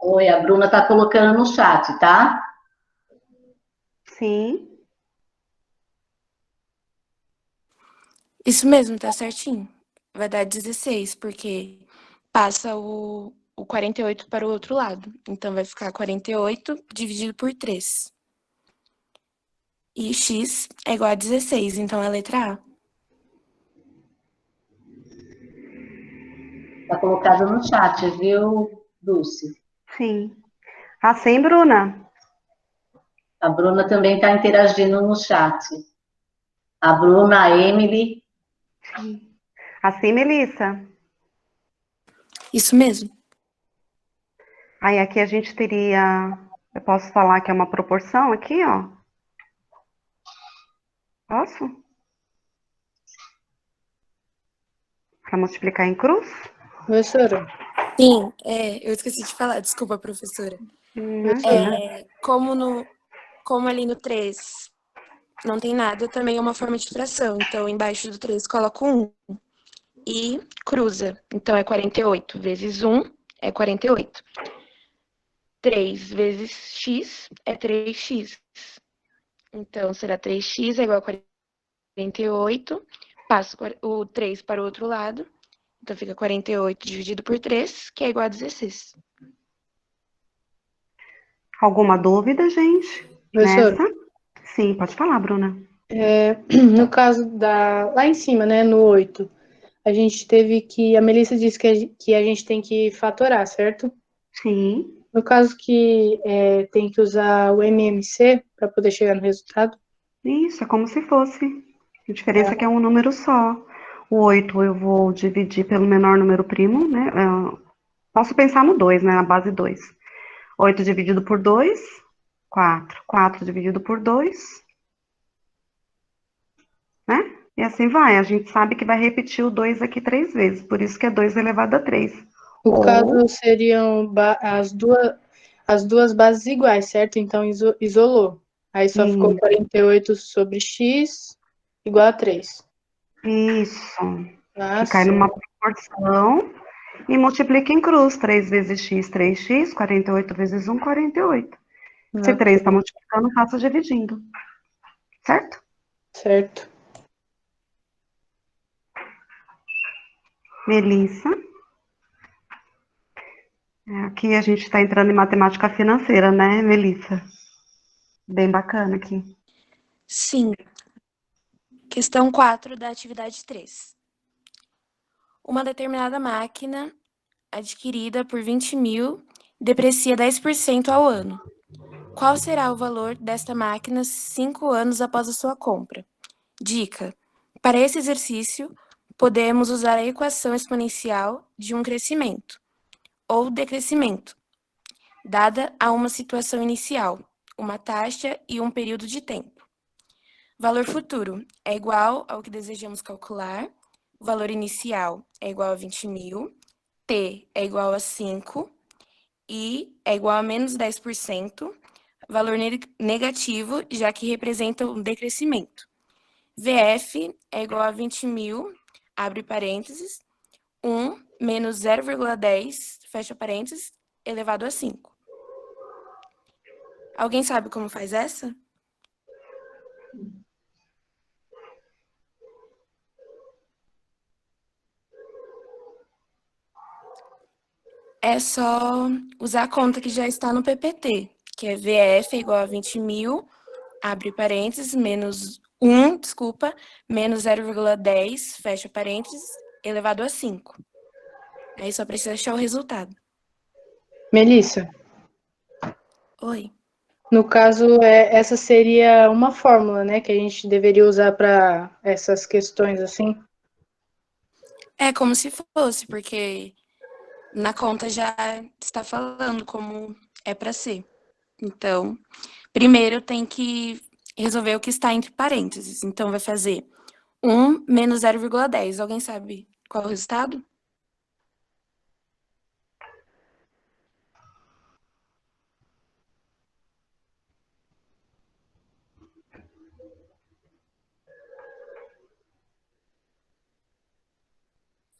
Oi, a Bruna está colocando no chat, tá? Sim. Isso mesmo, tá certinho. Vai dar 16, porque passa o 48 para o outro lado. Então, vai ficar 48 dividido por 3. E x é igual a 16, então é a letra A. Está colocado no chat, viu, Dulce? Sim. Assim, Bruna? A Bruna também está interagindo no chat. A Bruna, a Emily. Assim, Melissa? Isso mesmo. Aí aqui a gente teria, eu posso falar que é uma proporção aqui, ó. Posso? Para multiplicar em cruz? Professora, Sim, eu esqueci de falar, desculpa, professora. Imagina. Como ali no 3 não tem nada, também é uma forma de fração. Então, embaixo do 3 coloco 1 e cruza. Então, é 48 vezes 1 é 48. 3 vezes x é 3x. Então, será 3x é igual a 48. Passo o 3 para o outro lado. Então, fica 48 dividido por 3, que é igual a 16. Alguma dúvida, gente? professora, Nessa? Sim, pode falar, Bruna. no caso lá em cima, né, no 8, a gente teve que, a Melissa disse que a gente tem que fatorar, certo? Sim. No caso que tem que usar o MMC para poder chegar no resultado. Isso, é como se fosse. A diferença é que é um número só. O 8 eu vou dividir pelo menor número primo, né? Posso pensar no 2, né? Na base 2. 8 dividido por 2, 4. 4 dividido por 2, né? E assim vai. A gente sabe que vai repetir o 2 aqui 3 vezes. Por isso que é 2 elevado a 3. No Ou, caso, seriam as duas bases iguais, certo? Então, isolou. Aí só ficou 48 sobre x igual a 3. isso. Ah, Que cai sim. numa proporção e multiplica em cruz. 3 vezes x, 3x. 48 vezes 1, 48. Se 3 está Ok, multiplicando, faço dividindo. Certo? certo. Melissa. Aqui a gente está entrando em matemática financeira, né, Melissa? Bem bacana aqui. Sim. Questão 4 da atividade 3. Uma determinada máquina adquirida por 20 mil deprecia 10% ao ano. Qual será o valor desta máquina 5 anos após a sua compra? Dica: para esse exercício, podemos usar a equação exponencial de um crescimento ou decrescimento, dada a uma situação inicial, uma taxa e um período de tempo. Valor futuro é igual ao que desejamos calcular, o valor inicial é igual a 20 mil, T é igual a 5, I é igual a menos 10%, valor negativo, já que representa um decrescimento. VF é igual a 20 mil, abre parênteses, 1 menos 0,10, fecha parênteses, elevado a 5. Alguém sabe como faz essa? É só usar a conta que já está no PPT, que é VF é igual a 20 mil, abre parênteses, menos 1, menos 0,10, fecha parênteses, elevado a 5. Aí só precisa achar o resultado. Melissa, Oi. no caso, essa seria uma fórmula, né, que a gente deveria usar para essas questões assim. É como se fosse, porque na conta já está falando como é para ser. Então, primeiro tem que resolver o que está entre parênteses. Então, vai fazer 1 menos 0,10. Alguém sabe qual é o resultado?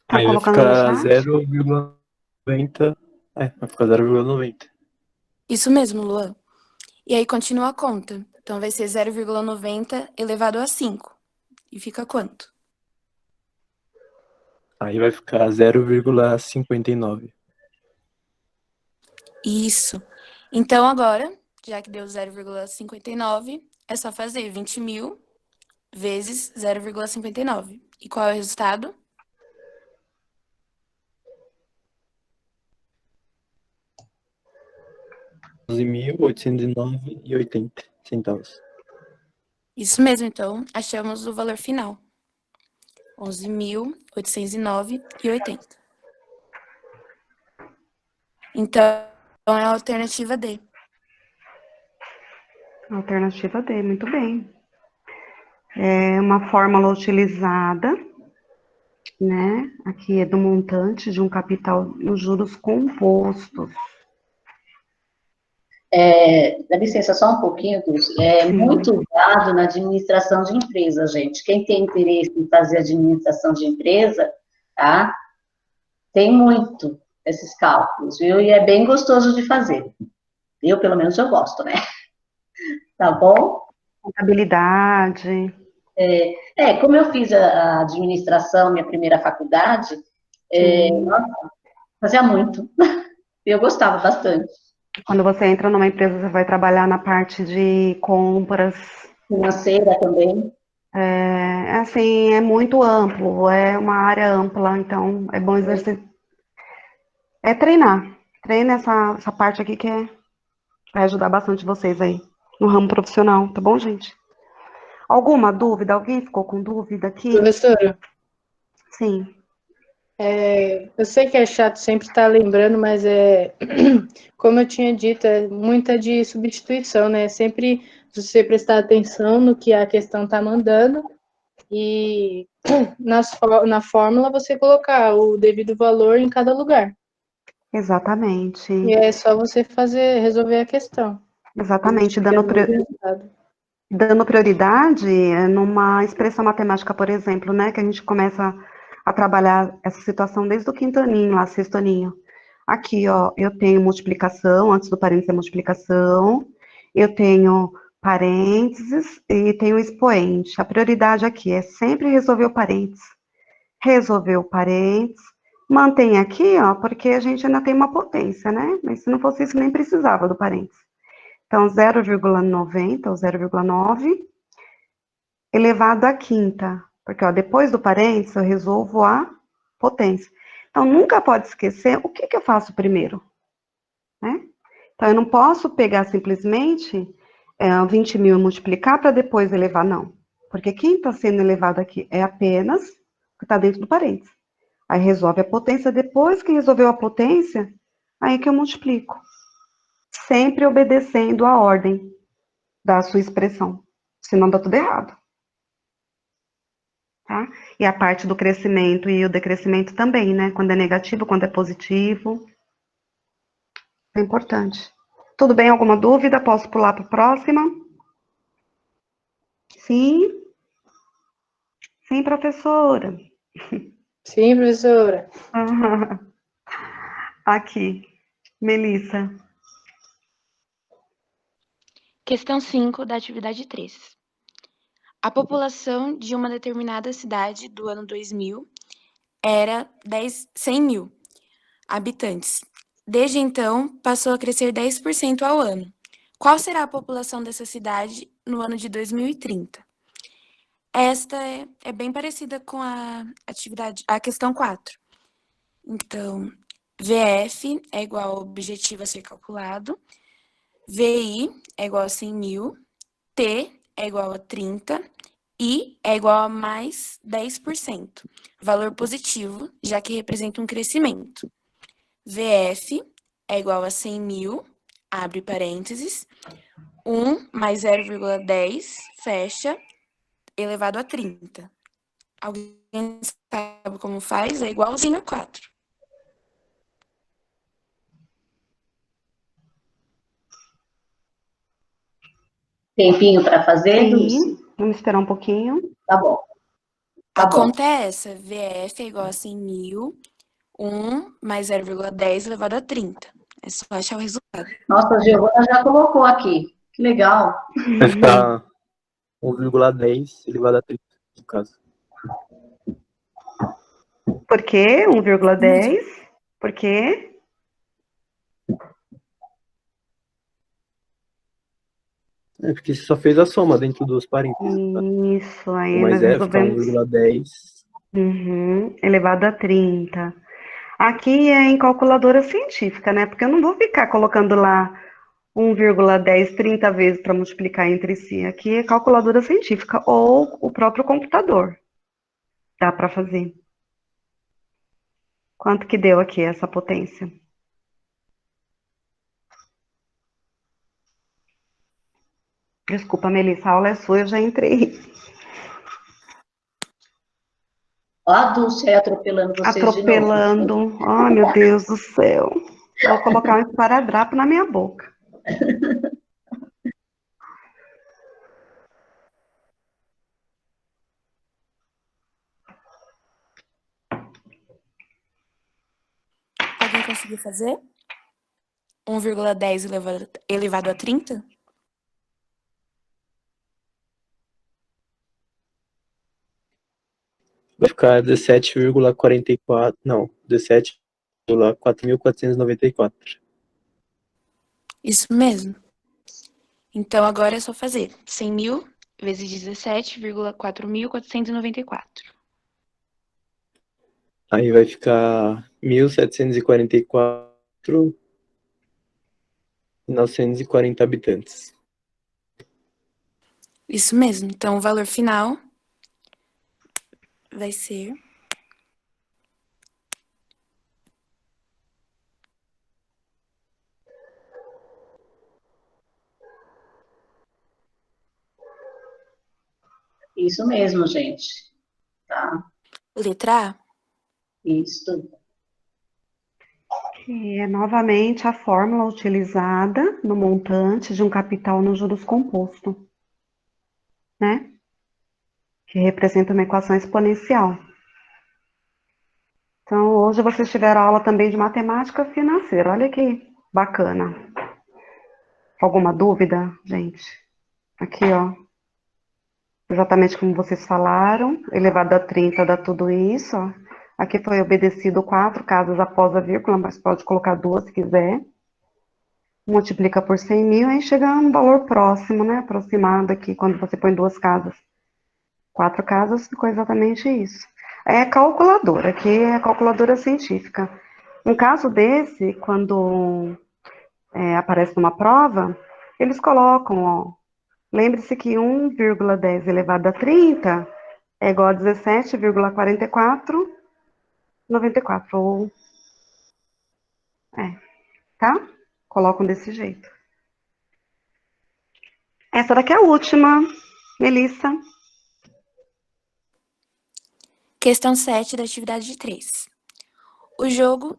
Tá Aí vai colocando no ficar chat? 0,90. Vai ficar 0,90. Isso mesmo, Luan. E aí continua a conta. Então vai ser 0,90 elevado a 5. E fica quanto? Aí vai ficar 0,59. Isso. Então agora, já que deu 0,59, é só fazer 20.000 vezes 0,59. E qual é o resultado? R$ 11.809,80. Isso mesmo, então achamos o valor final. 11.809,80. Então é a alternativa D. Alternativa D, muito bem. É uma fórmula utilizada, né? Aqui é do montante de um capital nos juros compostos. Dá licença só um pouquinho, Dulce. É Sim. muito usado na administração de empresa, gente. Quem tem interesse em fazer administração de empresa, tá? Tem muito esses cálculos, viu? E é bem gostoso de fazer. Eu, pelo menos, eu gosto, né? Tá bom? Contabilidade. Como eu fiz a administração, minha primeira faculdade, nossa, fazia muito. Eu gostava bastante. Quando você entra numa empresa, você vai trabalhar na parte de compras. Financeira também. Assim, é muito amplo, é uma área ampla, então é bom exercer. É treinar. Treina essa parte aqui que vai ajudar bastante vocês aí no ramo profissional, tá bom, gente? Alguma dúvida? Alguém ficou com dúvida aqui? Professora, Sim. eu sei que é chato sempre estar lembrando, mas como eu tinha dito, é muita de substituição, né? Sempre você prestar atenção no que a questão está mandando e na fórmula você colocar o devido valor em cada lugar. Exatamente. E é só você resolver a questão. Exatamente, Resultado. dando prioridade numa expressão matemática, por exemplo, né, que a gente começa a trabalhar essa situação desde o quinto aninho, lá, sexto aninho. Aqui, ó, eu tenho multiplicação, antes do parênteses é multiplicação, eu tenho parênteses e tenho expoente. A prioridade aqui é sempre resolver o parênteses. Resolver o parênteses, mantém aqui, ó, porque a gente ainda tem uma potência, né? Mas se não fosse isso, nem precisava do parênteses. Então, 0,90 ou 0,9 elevado à quinta, porque ó, depois do parênteses eu resolvo a potência. Então, nunca pode esquecer o que eu faço primeiro, né? Então, eu não posso pegar simplesmente 20.000 e multiplicar para depois elevar, não. Porque quem está sendo elevado aqui é apenas o que está dentro do parênteses. Aí resolve a potência, depois que resolveu a potência, aí que eu multiplico. Sempre obedecendo a ordem da sua expressão, senão dá tudo errado. Tá? E a parte do crescimento e o decrescimento também, né? Quando é negativo, quando é positivo. É importante. Tudo bem? Alguma dúvida? Posso pular para a próxima? Sim? Sim, professora. Sim, professora. Aqui, Melissa. Questão 5 da atividade 3. A população de uma determinada cidade do ano 2000 era 100 mil habitantes. Desde então, passou a crescer 10% ao ano. Qual será a população dessa cidade no ano de 2030? Esta é bem parecida com a questão 4. Então, VF é igual ao objetivo a ser calculado, VI é igual a 100 mil, T é igual a 30, I é igual a mais 10%, valor positivo, já que representa um crescimento. VF é igual a 100 mil, abre parênteses, 1 mais 0,10, fecha, elevado a 30. Alguém sabe como faz? É igualzinho a 4. Tempinho para fazer, Dulce? Sim, vamos esperar um pouquinho. Tá bom. A conta é essa, VF é igual a 100 mil, 1 mais 0,10 elevado a 30. É só achar o resultado. Nossa, a Giovana já colocou aqui. Que legal. Vai ficar 1,10 elevado a 30, no caso. Por quê? 1,10? Por quê? É porque você só fez a soma dentro dos parênteses. Tá? Isso, aí Mas nós vai ficar resolvemos. 1,10. Elevado a 30. Aqui é em calculadora científica, né? Porque eu não vou ficar colocando lá 1,10 30 vezes para multiplicar entre si. Aqui é calculadora científica ou o próprio computador. Dá para fazer. Quanto que deu aqui essa potência? Desculpa, Melissa, a aula é sua, eu já entrei. Ó, a Dulce aí atropelando vocês de novo. Atropelando. Ai, meu Deus do céu. Vou colocar um esparadrapo na minha boca. Alguém conseguiu fazer? 1,10 elevado a 30? Vai ficar 17,44. Não, 17,4.494. Isso mesmo. Então, agora é só fazer 100.000 vezes 17,4.494. Aí vai ficar 1.744.940 habitantes. Isso mesmo. Então, o valor final vai ser... Isso mesmo, gente. Tá? Letra A. Isso. Que é novamente a fórmula utilizada no montante de um capital no juros composto, né? Que representa uma equação exponencial. Então, hoje vocês tiveram aula também de matemática financeira. Olha que bacana. Alguma dúvida, gente? Aqui, ó. Exatamente como vocês falaram, elevado a 30 dá tudo isso, ó. Aqui foi obedecido 4 casas após a vírgula, mas pode colocar 2 se quiser. Multiplica por 100.000, aí chega a um valor próximo, né? Aproximado aqui, quando você põe 2 casas. 4 casas ficou exatamente isso. É calculadora, aqui é calculadora científica. Um caso desse, quando aparece numa prova, eles colocam, ó, lembre-se que 1,10 elevado a 30 é igual a 17,4494, ou, tá? Colocam desse jeito. Essa daqui é a última, Melissa. Questão 7 da atividade de 3. O jogo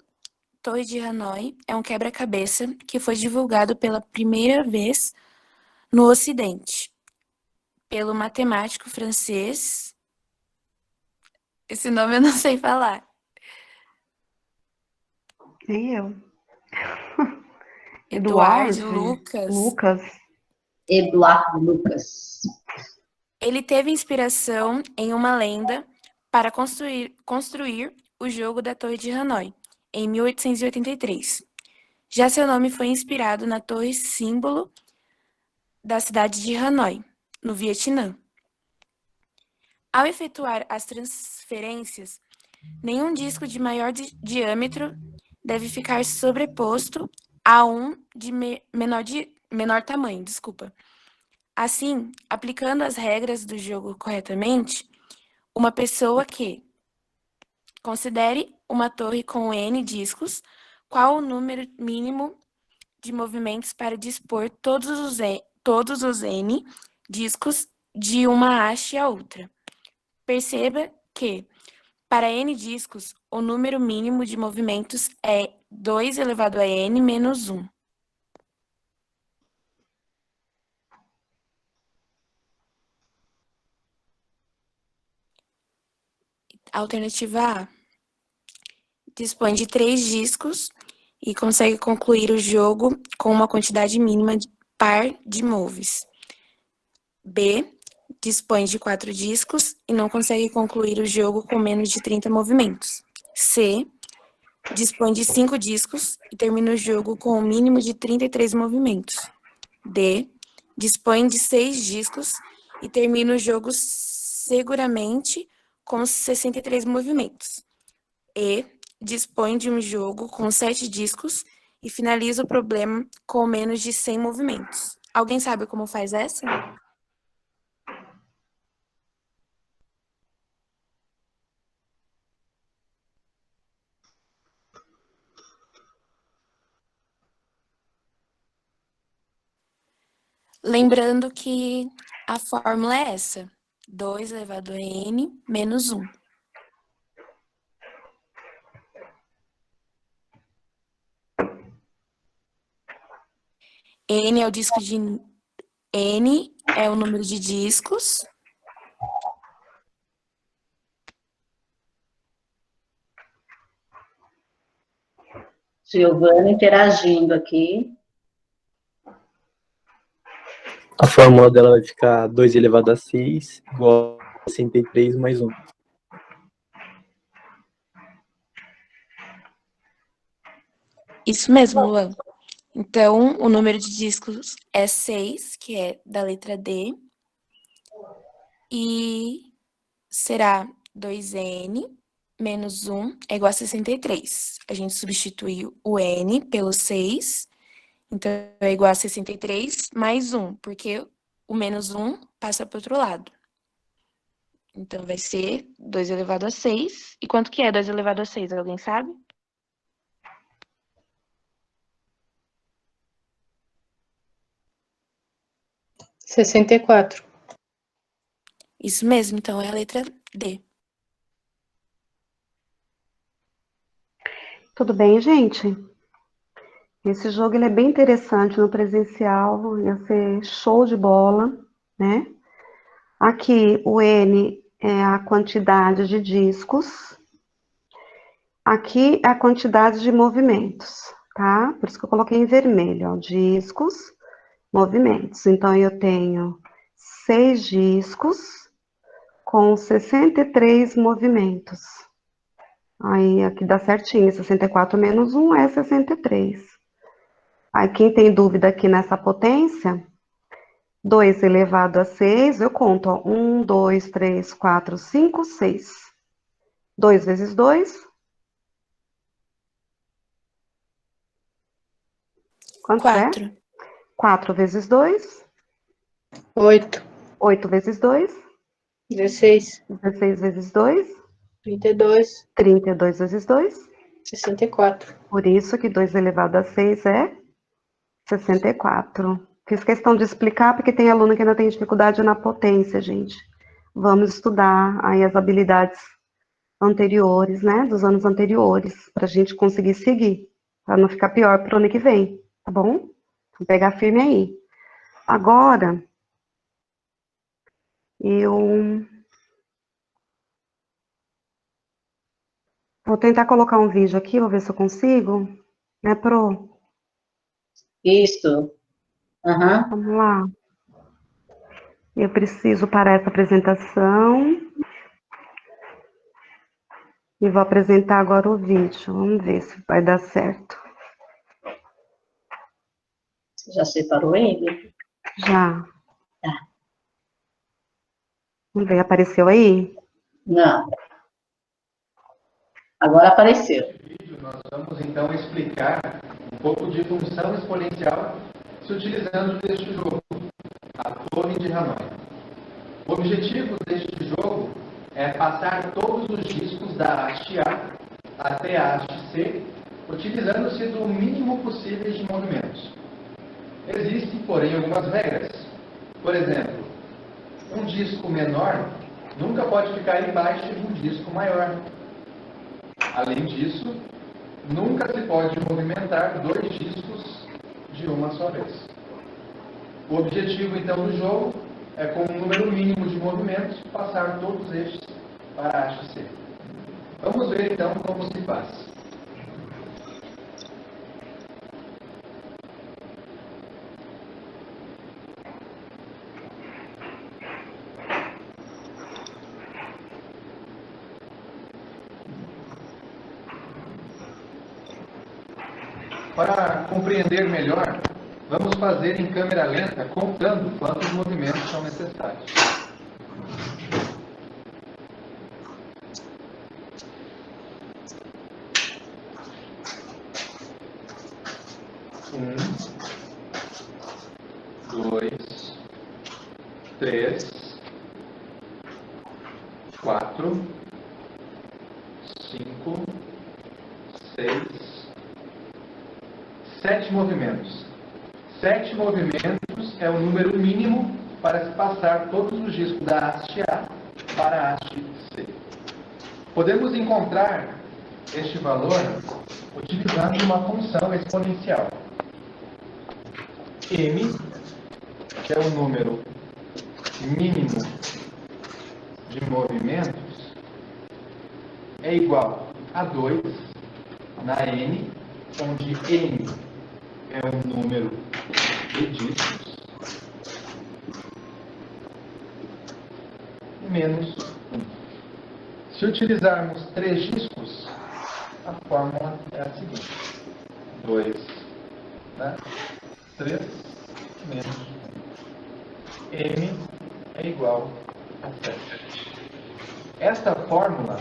Torre de Hanoi é um quebra-cabeça que foi divulgado pela primeira vez no Ocidente pelo matemático francês. Esse nome eu não sei falar. Nem eu. Eduardo Lucas. Eduardo Lucas. Ele teve inspiração em uma lenda para construir o jogo da Torre de Hanoi, em 1883. Já seu nome foi inspirado na torre símbolo da cidade de Hanoi, no Vietnã. Ao efetuar as transferências, nenhum disco de maior diâmetro deve ficar sobreposto a um de menor tamanho. Assim, aplicando as regras do jogo corretamente, uma pessoa que considere uma torre com N discos, qual o número mínimo de movimentos para dispor todos os N discos de uma haste a outra. Perceba que, para N discos, o número mínimo de movimentos é 2 elevado a N menos 1. Alternativa A. Dispõe de 3 discos e consegue concluir o jogo com uma quantidade mínima par de moves. B, dispõe de 4 discos e não consegue concluir o jogo com menos de 30 movimentos. C, dispõe de 5 discos e termina o jogo com um mínimo de 33 movimentos. D, dispõe de 6 discos e termina o jogo seguramente com 63 movimentos. E, dispõe de um jogo com 7 discos e finaliza o problema com menos de 100 movimentos. Alguém sabe como faz essa? Lembrando que a fórmula é essa: 2 elevado a n menos 1. N é o disco de... N é o número de discos. Giovana interagindo aqui. A fórmula dela vai ficar 2 elevado a 6 igual a 63 mais 1. Isso mesmo, Luan. Então, o número de discos é 6, que é da letra D. E será 2n menos 1 é igual a 63. A gente substitui o n pelo 6. Então, é igual a 63 mais 1, porque o menos 1 passa para o outro lado. Então, vai ser 2 elevado a 6. E quanto que é 2 elevado a 6? Alguém sabe? R$ 64. Isso mesmo, então é a letra D. Tudo bem, gente? Esse jogo ele é bem interessante no presencial, ia ser show de bola, né? Aqui o N é a quantidade de discos, aqui é a quantidade de movimentos, tá? Por isso que eu coloquei em vermelho, ó, discos, movimentos. Então, eu tenho 6 discos com 63 movimentos. Aí, aqui dá certinho, 64 menos 1 é 63. Aí, quem tem dúvida aqui nessa potência, 2 elevado a 6, eu conto, ó, 1, 2, 3, 4, 5, 6. 2 vezes 2. Quanto é? 4. 4 vezes 2. 8. 8 vezes 2. 16. 16 vezes 2. 32. 32 vezes 2. 64. Por isso que 2 elevado a 6 é 64. Fiz questão de explicar, porque tem aluno que ainda tem dificuldade na potência, gente. Vamos estudar aí as habilidades anteriores, né, dos anos anteriores, para a gente conseguir seguir, para não ficar pior para o ano que vem, tá bom? Vou pegar firme aí. Agora, eu vou tentar colocar um vídeo aqui, vou ver se eu consigo, né, Pro? Isso. Aham. Vamos lá. Eu preciso parar essa apresentação. E vou apresentar agora o vídeo. Vamos ver se vai dar certo. Você já separou ele? Já. Tá. Vamos ver, apareceu aí? Não. Agora apareceu. Nós vamos então explicar um pouco de função exponencial se utilizando deste jogo, a Torre de Hanoi. O objetivo deste jogo é passar todos os discos da haste A até a haste C, utilizando-se do mínimo possível de movimentos. Existem, porém, algumas regras. Por exemplo, um disco menor nunca pode ficar embaixo de um disco maior. Além disso, nunca se pode movimentar 2 discos de uma só vez. O objetivo, então, do jogo é, com um número mínimo de movimentos, passar todos estes para a haste C. Vamos ver, então, como se faz. Para compreender melhor, vamos fazer em câmera lenta, contando quantos movimentos são necessários. Um, 2, 3, 4, 5, 6, 7 movimentos. 7 movimentos é o número mínimo para se passar todos os discos da haste A para a haste C. Podemos encontrar este valor utilizando uma função exponencial. M, que é o número mínimo de movimentos, é igual a 2 na N, onde N é o número de discos, menos 1. Se utilizarmos 3 discos, a fórmula é a seguinte: 2, né? 3 menos 1. M é igual a 7. Esta fórmula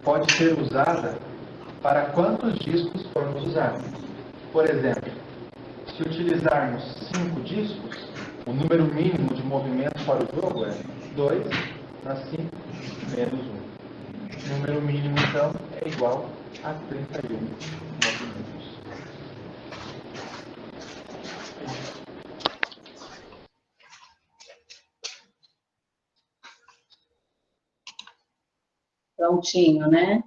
pode ser usada para quantos discos formos usar. Por exemplo, se utilizarmos 5 discos, o número mínimo de movimentos para o jogo é 2 na 5 menos 1. O número mínimo, então, é igual a 31 movimentos. Prontinho, né?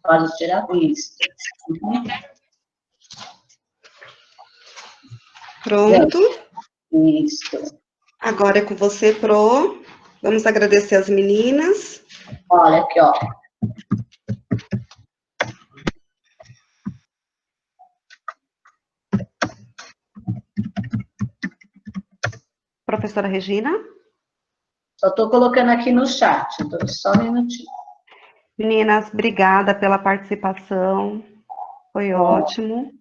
Pode tirar isso. Pronto. Isso. Agora é com você, Pro. Vamos agradecer as meninas. Olha aqui, ó. Professora Regina. Só estou colocando aqui no chat. Só um minutinho. Meninas, obrigada pela participação. Foi ótimo.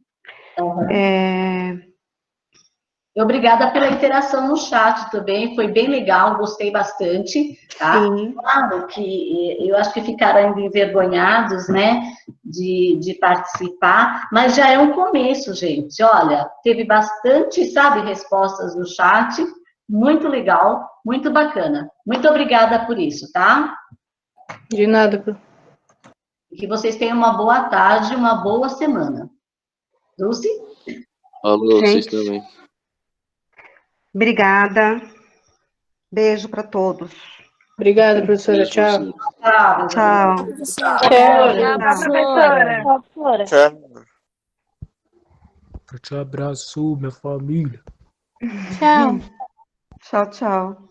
Obrigada pela interação no chat também, foi bem legal, gostei bastante, tá? Sim. Claro que eu acho que ficaram ainda envergonhados, né, de participar, mas já é um começo, gente. Olha, teve bastante, sabe, respostas no chat, muito legal, muito bacana. Muito obrigada por isso, tá? De nada, Pro. E que vocês tenham uma boa tarde, uma boa semana. Dulce? Alô, vocês Gente. também. Obrigada. Beijo para todos. Obrigada, professora. Beijo, Tchau. professor. Tchau. Professora. Forte abraço, minha família. Tchau. Tchau, tchau.